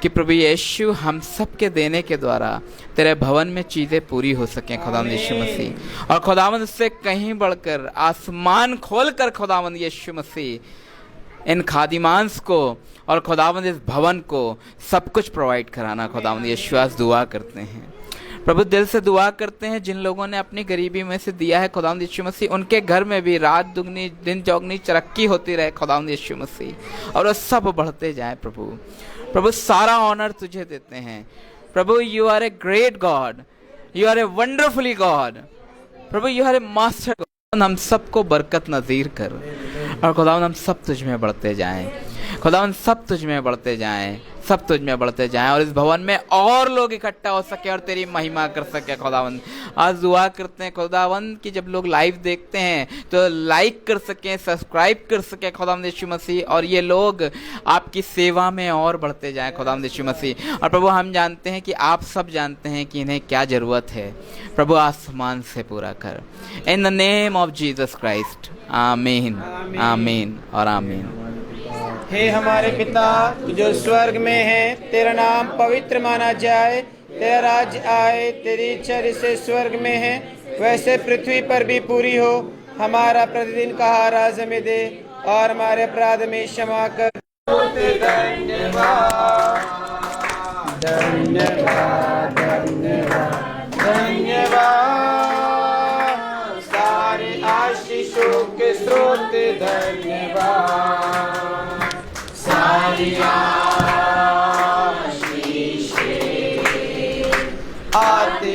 कि प्रभु यीशु हम सब के देने के द्वारा तेरे भवन में चीज़ें पूरी हो सकें खुदावंद यीशु मसीह। और खुदावंद उससे कहीं बढ़कर आसमान खोल कर खुदावंद यीशु मसीह इन खादिमांस को और खुदावंद इस भवन को सब कुछ प्रोवाइड कराना खुदावंद यीशु आज दुआ करते हैं। प्रभु दिल से दुआ करते हैं जिन लोगों ने अपनी गरीबी में से दिया है खुदावंद यीशु मसीह, उनके घर में भी रात दुगनी दिन चौगनी तरक्की होती रहे खुदावंद यीशु मसीह, और वो सब बढ़ते जाए। प्रभु सारा ऑनर तुझे देते हैं। प्रभु you are a great God, you are a wonderfully God. प्रभु you are a master God. हम सबको बरकत नज़ीर कर, और खुदावंद हम सब तुझ में बढ़ते जाएं। खुदावंद सब तुझ में बढ़ते जाएं, सब तुझ में बढ़ते जाएं, और इस भवन में और लोग इकट्ठा हो सके और तेरी महिमा कर सके। खुदावंद आज दुआ करते हैं खुदावंद कि जब लोग लाइव देखते हैं तो लाइक कर सकें, सब्सक्राइब कर सकें खुदावंद यीशु मसीह, और ये लोग आपकी सेवा में और बढ़ते जाएं खुदावंद यीशु मसीह। और प्रभु हम जानते हैं कि आप सब जानते हैं कि इन्हें क्या ज़रूरत है। प्रभु आसमान से पूरा कर, in the name of Jesus Christ, आमीन आमीन और आमीन। हे हमारे पिता जो स्वर्ग में है, तेरा नाम पवित्र माना जाए, तेरा राज्य आए, तेरी इच्छा जैसे स्वर्ग में है वैसे पृथ्वी पर भी पूरी हो। हमारा प्रतिदिन का आहार आज हमें दे, और हमारे अपराध में क्षमा कर। धन्यवाद धन्यवाद धन्यवाद धन्यवाद, सारे आशीषों के स्रोत धन्यवाद, सारी आशीषें आती